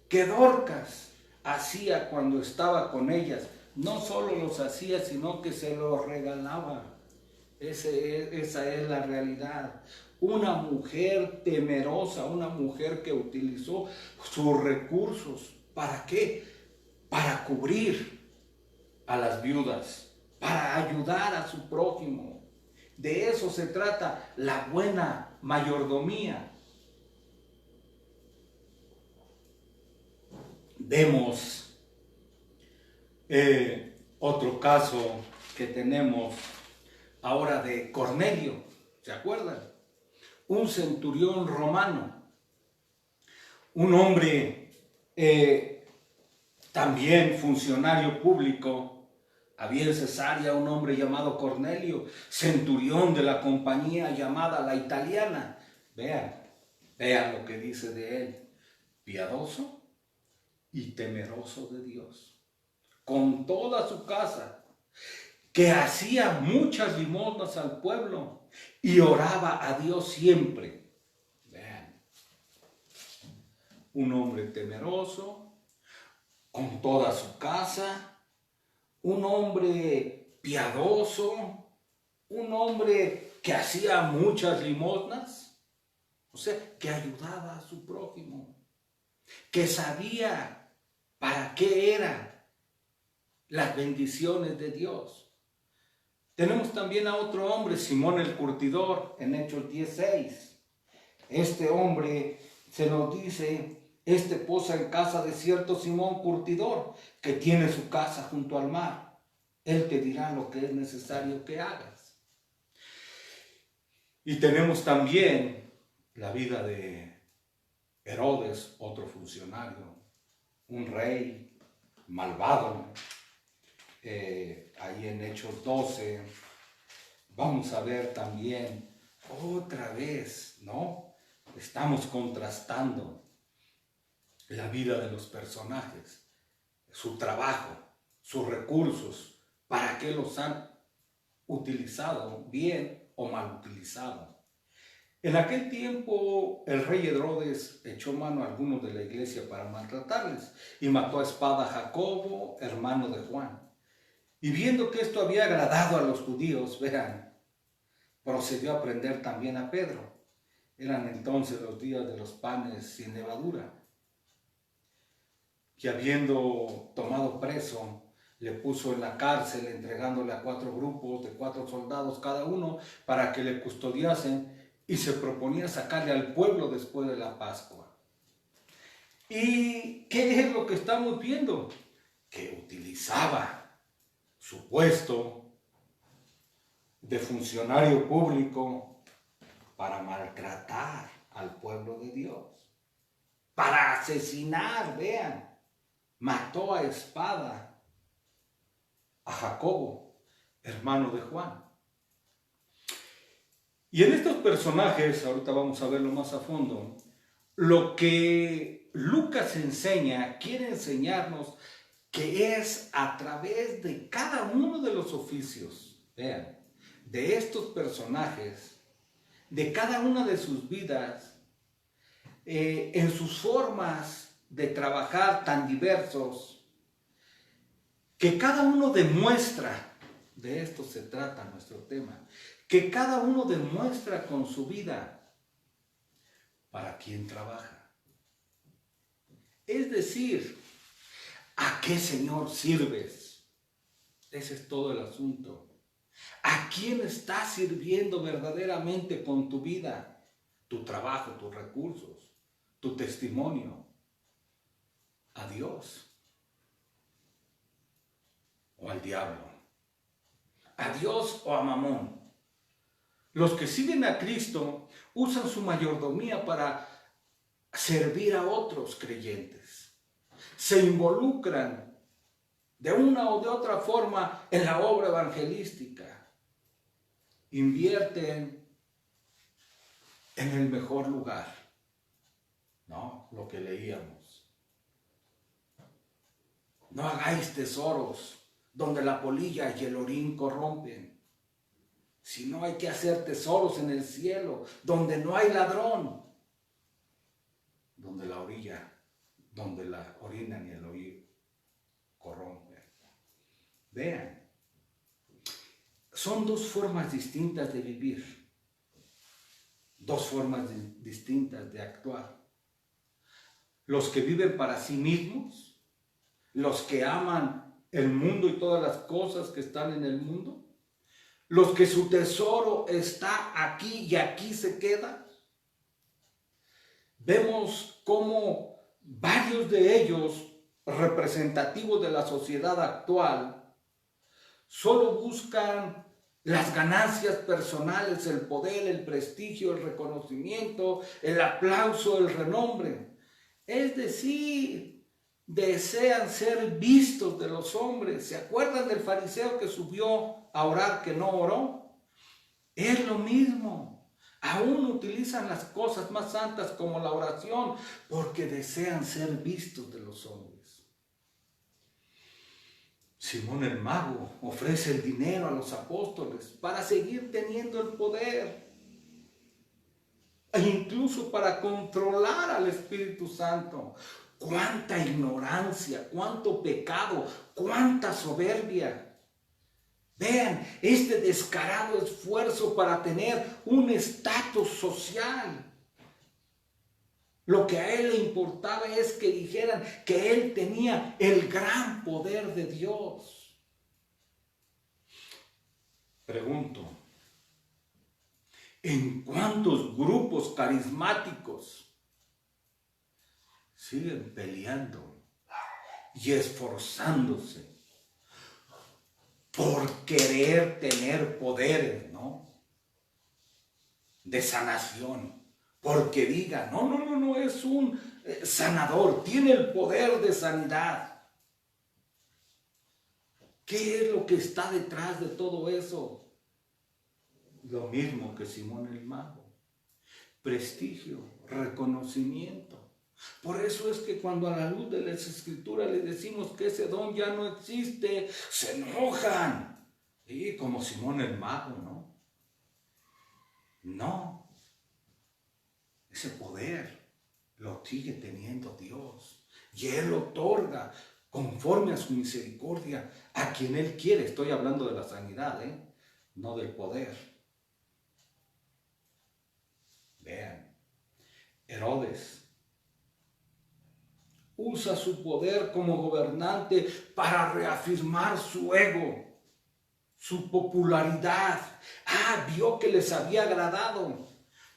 que Dorcas hacía cuando estaba con ellas. No solo los hacía, sino que se los regalaba. Esa es la realidad. Una mujer temerosa, una mujer que utilizó sus recursos. ¿Para qué? Para cubrir a las viudas, para ayudar a su prójimo. De eso se trata la buena mayordomía. Vemos otro caso que tenemos ahora de Cornelio, ¿se acuerdan? Un centurión romano, un hombre también funcionario público. Había en Cesarea un hombre llamado Cornelio, centurión de la compañía llamada La Italiana. Vean lo que dice de él. Piadoso y temeroso de Dios, con toda su casa, que hacía muchas limosnas al pueblo y oraba a Dios siempre. Vean, un hombre temeroso, con toda su casa, un hombre piadoso, un hombre que hacía muchas limosnas, o sea, que ayudaba a su prójimo, que sabía para qué eran las bendiciones de Dios. Tenemos también a otro hombre, Simón el Curtidor, en Hechos 10:6. Este hombre se nos dice, posa en casa de cierto Simón Curtidor, que tiene su casa junto al mar. Él te dirá lo que es necesario que hagas. Y tenemos también la vida de Herodes, otro funcionario, un rey malvado. Ahí en Hechos 12 vamos a ver también otra vez, ¿no? Estamos contrastando la vida de los personajes, su trabajo, sus recursos, para qué los han utilizado, bien o mal utilizado. En aquel tiempo el rey Herodes echó mano a algunos de la iglesia para maltratarles y mató a espada a Jacobo, hermano de Juan. Y viendo que esto había agradado a los judíos, vean, procedió a prender también a Pedro. Eran entonces los días de los panes sin levadura. Y habiendo tomado preso, le puso en la cárcel, entregándole a 4 grupos de 4 soldados cada uno para que le custodiasen, y se proponía sacarle al pueblo después de la Pascua. ¿Y qué es lo que estamos viendo? Que utilizaba su puesto de funcionario público para maltratar al pueblo de Dios, para asesinar. Vean, mató a espada a Jacobo, hermano de Juan. Y en estos personajes, ahorita vamos a verlo más a fondo, lo que Lucas enseña, quiere enseñarnos que es a través de cada uno de los oficios, vean, de estos personajes, de cada una de sus vidas, en sus formas de trabajar tan diversos, que cada uno demuestra, de esto se trata nuestro tema, que cada uno demuestra con su vida para quién trabaja. Es decir, ¿A qué Señor sirves? Ese es todo el asunto. ¿A quién estás sirviendo verdaderamente con tu vida, tu trabajo, tus recursos, tu testimonio? ¿A Dios o al diablo? ¿A Dios o a Mamón? Los que siguen a Cristo usan su mayordomía para servir a otros creyentes. Se involucran de una o de otra forma en la obra evangelística. Invierten en el mejor lugar. ¿No? Lo que leíamos. No hagáis tesoros donde la polilla y el orín corrompen, sino hay que hacer tesoros en el cielo, donde no hay ladrón, donde la orina ni el oír corrompen. Vean, son dos formas distintas de vivir, dos formas distintas de actuar. Los que viven para sí mismos, los que aman el mundo y todas las cosas que están en el mundo, los que su tesoro está aquí y aquí se queda. Vemos cómo varios de ellos, representativos de la sociedad actual, solo buscan las ganancias personales, el poder, el prestigio, el reconocimiento, el aplauso, el renombre. Es decir, desean ser vistos de los hombres. ¿Se acuerdan del fariseo que subió a orar que no oró? Es lo mismo. Aún utilizan las cosas más santas como la oración porque desean ser vistos de los hombres. Simón el Mago ofrece el dinero a los apóstoles para seguir teniendo el poder e incluso para controlar al Espíritu Santo. ¡Cuánta ignorancia! ¡Cuánto pecado! ¡Cuánta soberbia! Vean este descarado esfuerzo para tener un estatus social. Lo que a él le importaba es que dijeran que él tenía el gran poder de Dios. Pregunto, ¿en cuántos grupos carismáticos siguen peleando y esforzándose por querer tener poderes, ¿no? De sanación? Porque digan, no, es un sanador, tiene el poder de sanidad. ¿Qué es lo que está detrás de todo eso? Lo mismo que Simón el Mago. Prestigio, reconocimiento. Por eso es que cuando a la luz de las Escrituras le decimos que ese don ya no existe, se enojan. Y como Simón el Mago, ¿no? No. Ese poder lo sigue teniendo Dios. Y Él otorga conforme a su misericordia a quien Él quiere. Estoy hablando de la sanidad, no del poder. Vean, Herodes usa su poder como gobernante para reafirmar su ego, su popularidad. Vio que les había agradado,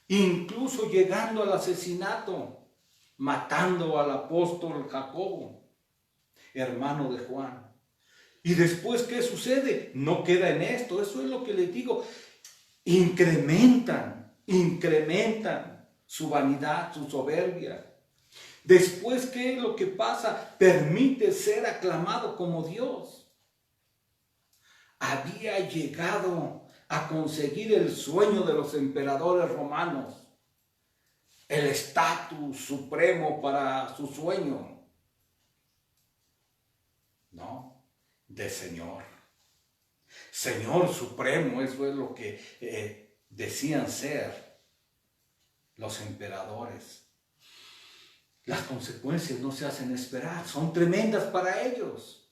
incluso llegando al asesinato, matando al apóstol Jacobo, hermano de Juan. Y después, ¿qué sucede? No queda en esto, eso es lo que les digo. Incrementan su vanidad, su soberbia. Después, ¿qué es lo que pasa? Permite ser aclamado como Dios. Había llegado a conseguir el sueño de los emperadores romanos, el estatus supremo para su sueño. No, de Señor. Señor supremo, eso es lo que decían ser los emperadores. Las consecuencias no se hacen esperar, son tremendas para ellos.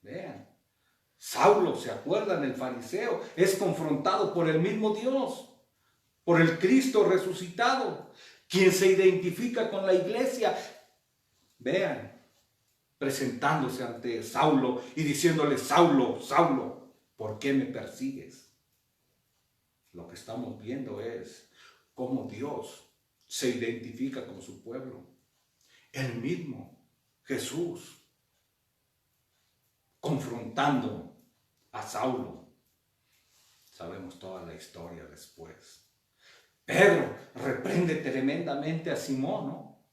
Vean, Saulo, ¿se acuerdan? El fariseo es confrontado por el mismo Dios, por el Cristo resucitado, quien se identifica con la iglesia. Vean, presentándose ante Saulo y diciéndole: Saulo, Saulo, ¿por qué me persigues? Lo que estamos viendo es cómo Dios se identifica con su pueblo. Él mismo, Jesús, confrontando a Saulo. Sabemos toda la historia después. Pedro reprende tremendamente a Simón, ¿no?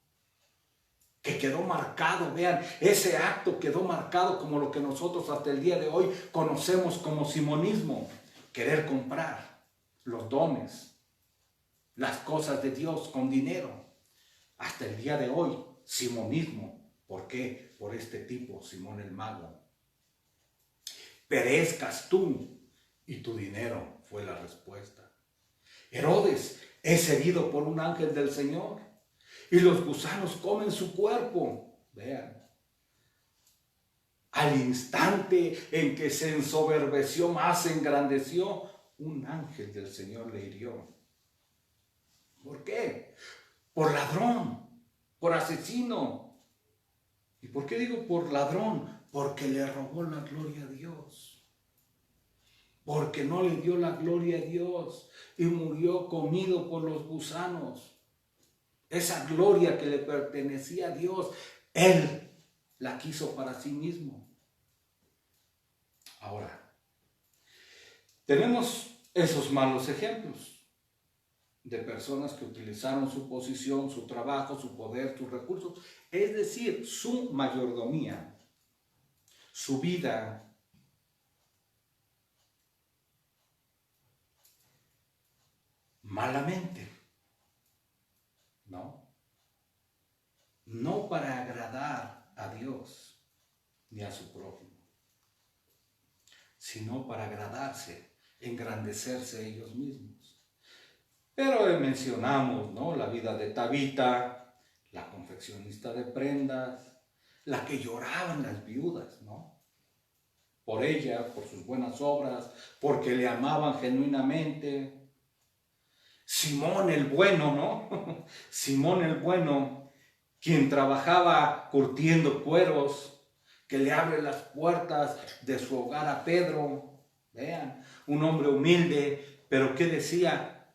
Que quedó marcado, vean, ese acto quedó marcado como lo que nosotros hasta el día de hoy conocemos como simonismo. Querer comprar los dones, las cosas de Dios con dinero. Hasta el día de hoy, simonismo. ¿Por qué? Por este tipo, Simón el Mago. Perezcas tú y tu dinero, fue la respuesta. Herodes es herido por un ángel del Señor y los gusanos comen su cuerpo. Vean, al instante en que se ensoberbeció más, se engrandeció, un ángel del Señor le hirió. ¿Por qué? Por ladrón, por asesino. ¿Y por qué digo por ladrón? Porque le robó la gloria a Dios. Porque no le dio la gloria a Dios y murió comido por los gusanos. Esa gloria que le pertenecía a Dios, él la quiso para sí mismo. Ahora, tenemos esos malos ejemplos de personas que utilizaron su posición, su trabajo, su poder, sus recursos, es decir, su mayordomía, su vida, malamente, ¿no? No para agradar a Dios ni a su prójimo, sino para agradarse, engrandecerse ellos mismos. Pero mencionamos, ¿no?, la vida de Tabita, la confeccionista de prendas, la que lloraban las viudas, ¿no? Por ella, por sus buenas obras, porque le amaban genuinamente. Simón el Bueno, ¿no? Simón el Bueno, quien trabajaba curtiendo cueros, que le abre las puertas de su hogar a Pedro. Vean, un hombre humilde, pero que decía: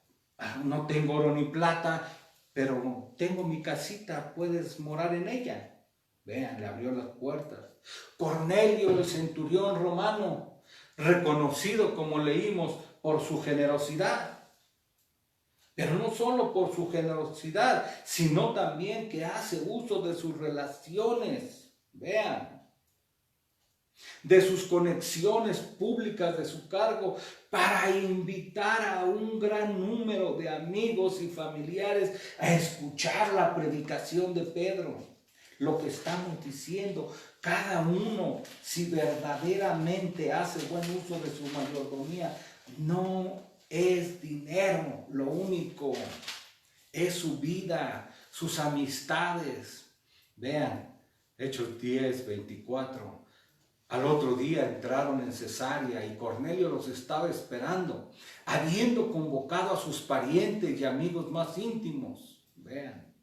no tengo oro ni plata, pero tengo mi casita, puedes morar en ella. Vean, le abrió las puertas. Cornelio, el centurión romano, reconocido, como leímos, por su generosidad. Pero no solo por su generosidad, sino también que hace uso de sus relaciones. Vean, de sus conexiones públicas, de su cargo, para invitar a un gran número de amigos y familiares a escuchar la predicación de Pedro. Lo que estamos diciendo, cada uno, si verdaderamente hace buen uso de su mayordomía, no es dinero lo único, es su vida, sus amistades. Vean, Hechos 10, 24. Al otro día entraron en Cesarea y Cornelio los estaba esperando, habiendo convocado a sus parientes y amigos más íntimos. Vean.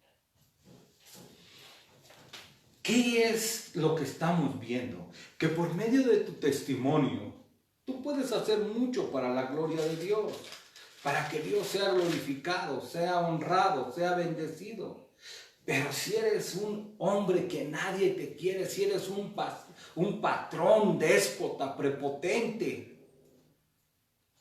¿Qué es lo que estamos viendo? Que por medio de tu testimonio, tú puedes hacer mucho para la gloria de Dios, para que Dios sea glorificado, sea honrado, sea bendecido. Pero si eres un hombre que nadie te quiere, si eres un patrón déspota, prepotente,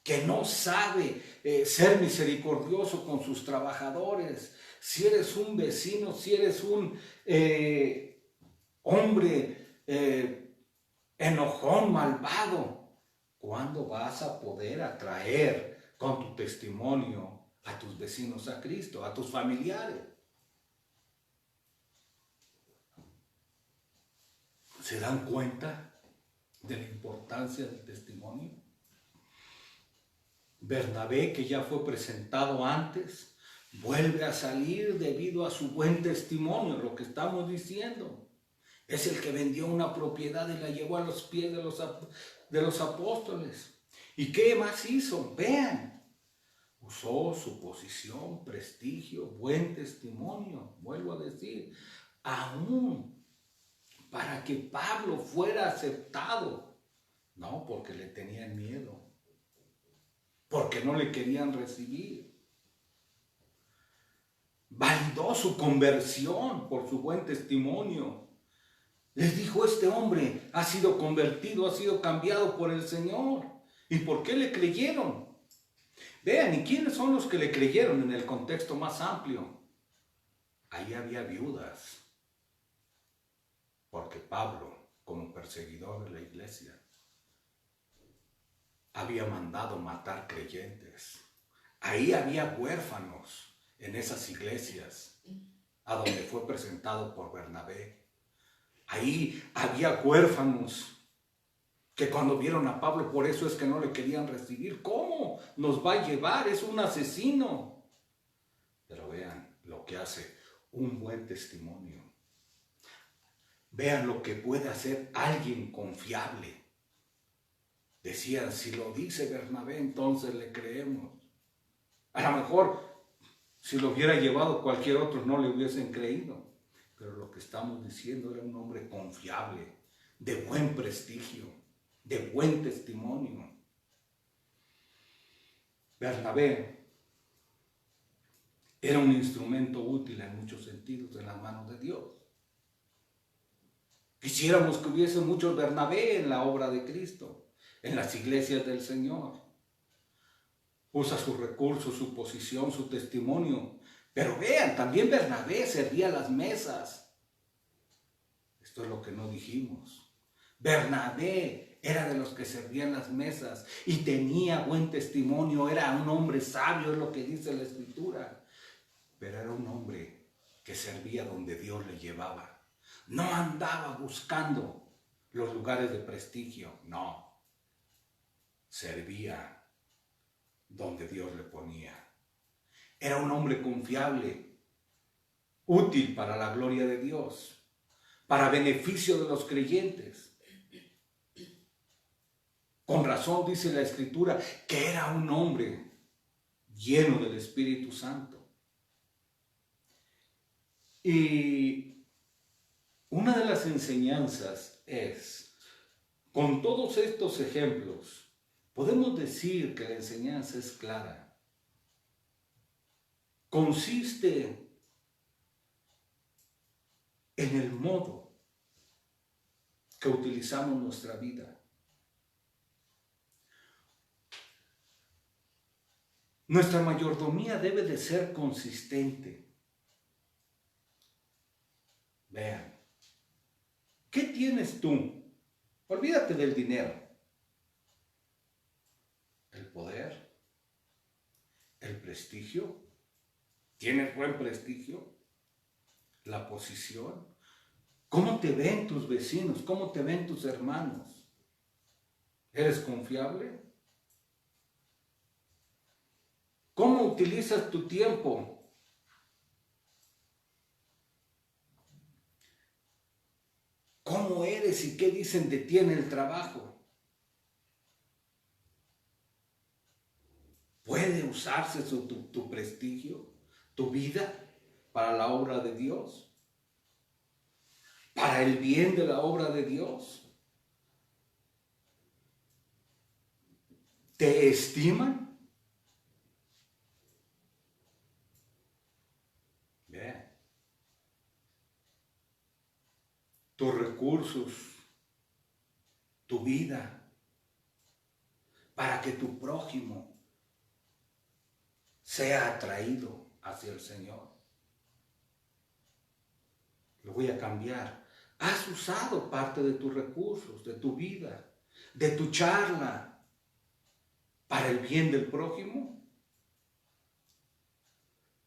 que no sabe ser misericordioso con sus trabajadores, si eres un vecino, si eres un hombre enojón, malvado, ¿cuándo vas a poder atraer con tu testimonio a tus vecinos a Cristo, a tus familiares? ¿Se dan cuenta de la importancia del testimonio? Bernabé, que ya fue presentado antes, vuelve a salir debido a su buen testimonio, lo que estamos diciendo. Es el que vendió una propiedad y la llevó a los pies de los apóstoles. ¿Y qué más hizo? Vean, usó su posición, prestigio, buen testimonio, vuelvo a decir, aún para que Pablo fuera aceptado. No, porque le tenían miedo, porque no le querían recibir. Validó su conversión por su buen testimonio. Les dijo, este hombre ha sido convertido, ha sido cambiado por el Señor. ¿Y por qué le creyeron? Vean, ¿y quiénes son los que le creyeron en el contexto más amplio? Ahí había viudas, porque Pablo, como perseguidor de la iglesia, había mandado matar creyentes. Ahí había huérfanos en esas iglesias, a donde fue presentado por Bernabé. Ahí había huérfanos que cuando vieron a Pablo, por eso es que no le querían recibir. ¿Cómo nos va a llevar? Es un asesino. Pero vean lo que hace un buen testimonio. Vean lo que puede hacer alguien confiable. Decían, si lo dice Bernabé, entonces le creemos. A lo mejor, si lo hubiera llevado cualquier otro, no le hubiesen creído. Pero lo que estamos diciendo era un hombre confiable, de buen prestigio, de buen testimonio. Bernabé era un instrumento útil en muchos sentidos en las manos de Dios. Quisiéramos que hubiese muchos Bernabé en la obra de Cristo, en las iglesias del Señor. Usa sus recursos, su posición, su testimonio. Pero vean, también Bernabé servía las mesas. Esto es lo que no dijimos. Bernabé era de los que servían las mesas y tenía buen testimonio. Era un hombre sabio, es lo que dice la Escritura. Pero era un hombre que servía donde Dios le llevaba. No andaba buscando los lugares de prestigio, no. Servía donde Dios le ponía. Era un hombre confiable, útil para la gloria de Dios, para beneficio de los creyentes. Con razón dice la Escritura que era un hombre lleno del Espíritu Santo. Y una de las enseñanzas es, con todos estos ejemplos, podemos decir que la enseñanza es clara. Consiste en el modo que utilizamos nuestra vida. Nuestra mayordomía debe de ser consistente. Vean, ¿qué tienes tú? Olvídate del dinero. El poder, el prestigio. ¿Tienes buen prestigio? La posición. ¿Cómo te ven tus vecinos? ¿Cómo te ven tus hermanos? ¿Eres confiable? ¿Cómo utilizas tu tiempo? ¿Cómo eres y qué dicen de ti en el trabajo? ¿Puede usarse tu prestigio, tu vida para la obra de Dios? ¿Para el bien de la obra de Dios? ¿Te estiman? Vean. Tus recursos, tu vida, para que tu prójimo sea atraído hacia el Señor. Lo voy a cambiar. ¿Has usado parte de tus recursos, de tu vida, de tu charla, para el bien del prójimo?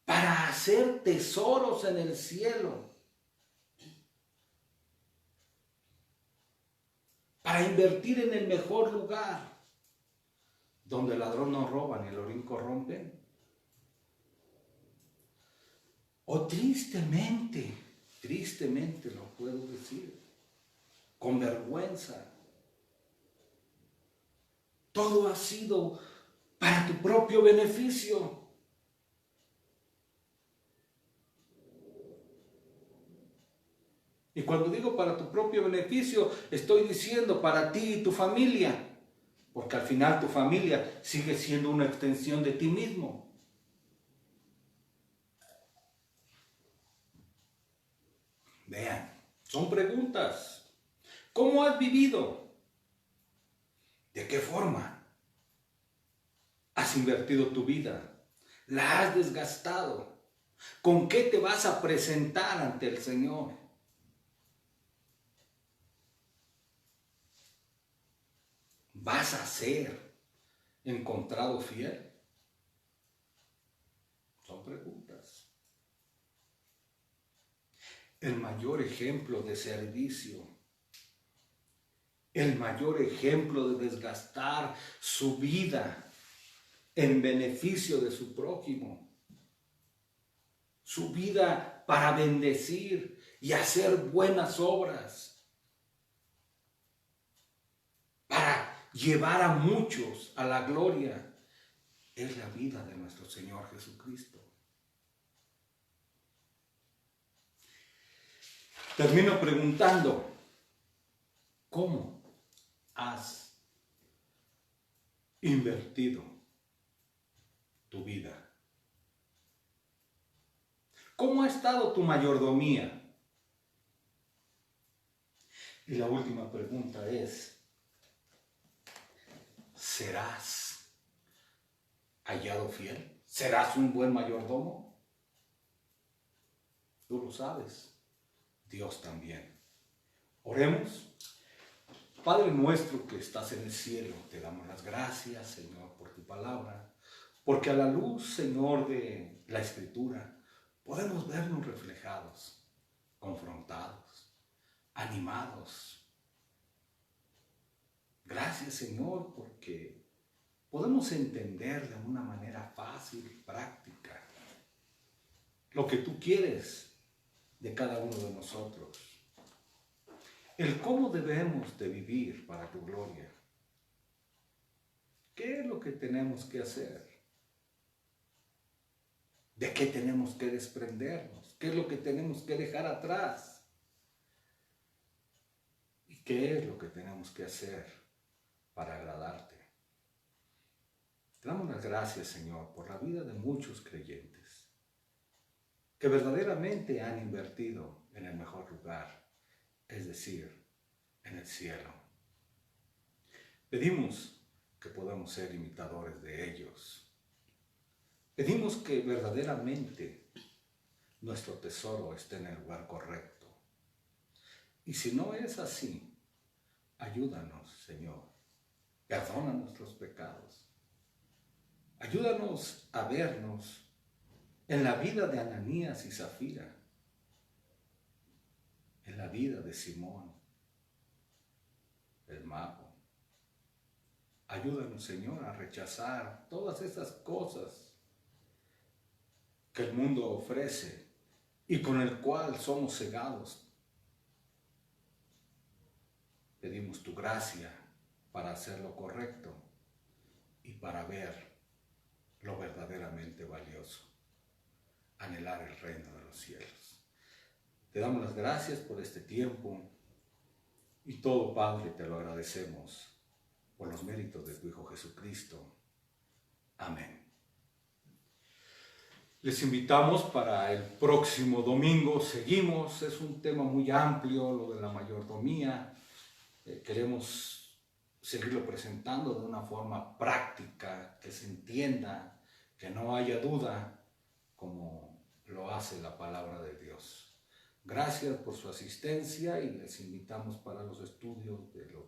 Para hacer tesoros en el cielo. Para invertir en el mejor lugar, donde el ladrón no roba ni el orín corrompe. O tristemente lo puedo decir, con vergüenza, todo ha sido para tu propio beneficio. Y cuando digo para tu propio beneficio, estoy diciendo para ti y tu familia. Porque al final tu familia sigue siendo una extensión de ti mismo. Vean, son preguntas. ¿Cómo has vivido? ¿De qué forma has invertido tu vida? ¿La has desgastado? ¿Con qué te vas a presentar ante el Señor? ¿Vas a ser encontrado fiel? Son preguntas. El mayor ejemplo de servicio, el mayor ejemplo de desgastar su vida en beneficio de su prójimo, su vida para bendecir y hacer buenas obras, para llevar a muchos a la gloria, es la vida de nuestro Señor Jesucristo. Termino preguntando, ¿cómo has invertido tu vida? ¿Cómo ha estado tu mayordomía? Y la última pregunta es, ¿serás hallado fiel? ¿Serás un buen mayordomo? Tú lo sabes. Dios también. Oremos. Padre nuestro que estás en el cielo, te damos las gracias, Señor, por tu palabra, porque a la luz, Señor, de la Escritura, podemos vernos reflejados, confrontados, animados. Gracias, Señor, porque podemos entender de una manera fácil y práctica lo que tú quieres de cada uno de nosotros. El cómo debemos de vivir para tu gloria. ¿Qué es lo que tenemos que hacer? ¿De qué tenemos que desprendernos? ¿Qué es lo que tenemos que dejar atrás? ¿Y qué es lo que tenemos que hacer para agradarte? Te damos las gracias, Señor, por la vida de muchos creyentes que verdaderamente han invertido en el mejor lugar, es decir, en el cielo. Pedimos que podamos ser imitadores de ellos. Pedimos que verdaderamente nuestro tesoro esté en el lugar correcto. Y si no es así, ayúdanos, Señor. Perdona nuestros pecados. Ayúdanos a vernos en la vida de Ananías y Zafira, en la vida de Simón, el mago. Ayúdanos, Señor, a rechazar todas esas cosas que el mundo ofrece y con el cual somos cegados. Pedimos tu gracia para hacer lo correcto y para ver lo verdaderamente valioso, anhelar el reino de los cielos. Te damos las gracias por este tiempo y todo, Padre, te lo agradecemos por los méritos de tu Hijo Jesucristo. Amén. Les invitamos para el próximo domingo. Seguimos, es un tema muy amplio, lo de la mayordomía. Queremos seguirlo presentando de una forma práctica, que se entienda, que no haya duda, como lo hace la palabra de Dios. Gracias por su asistencia y les invitamos para los estudios de los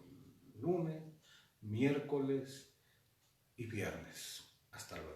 lunes, miércoles y viernes. Hasta luego.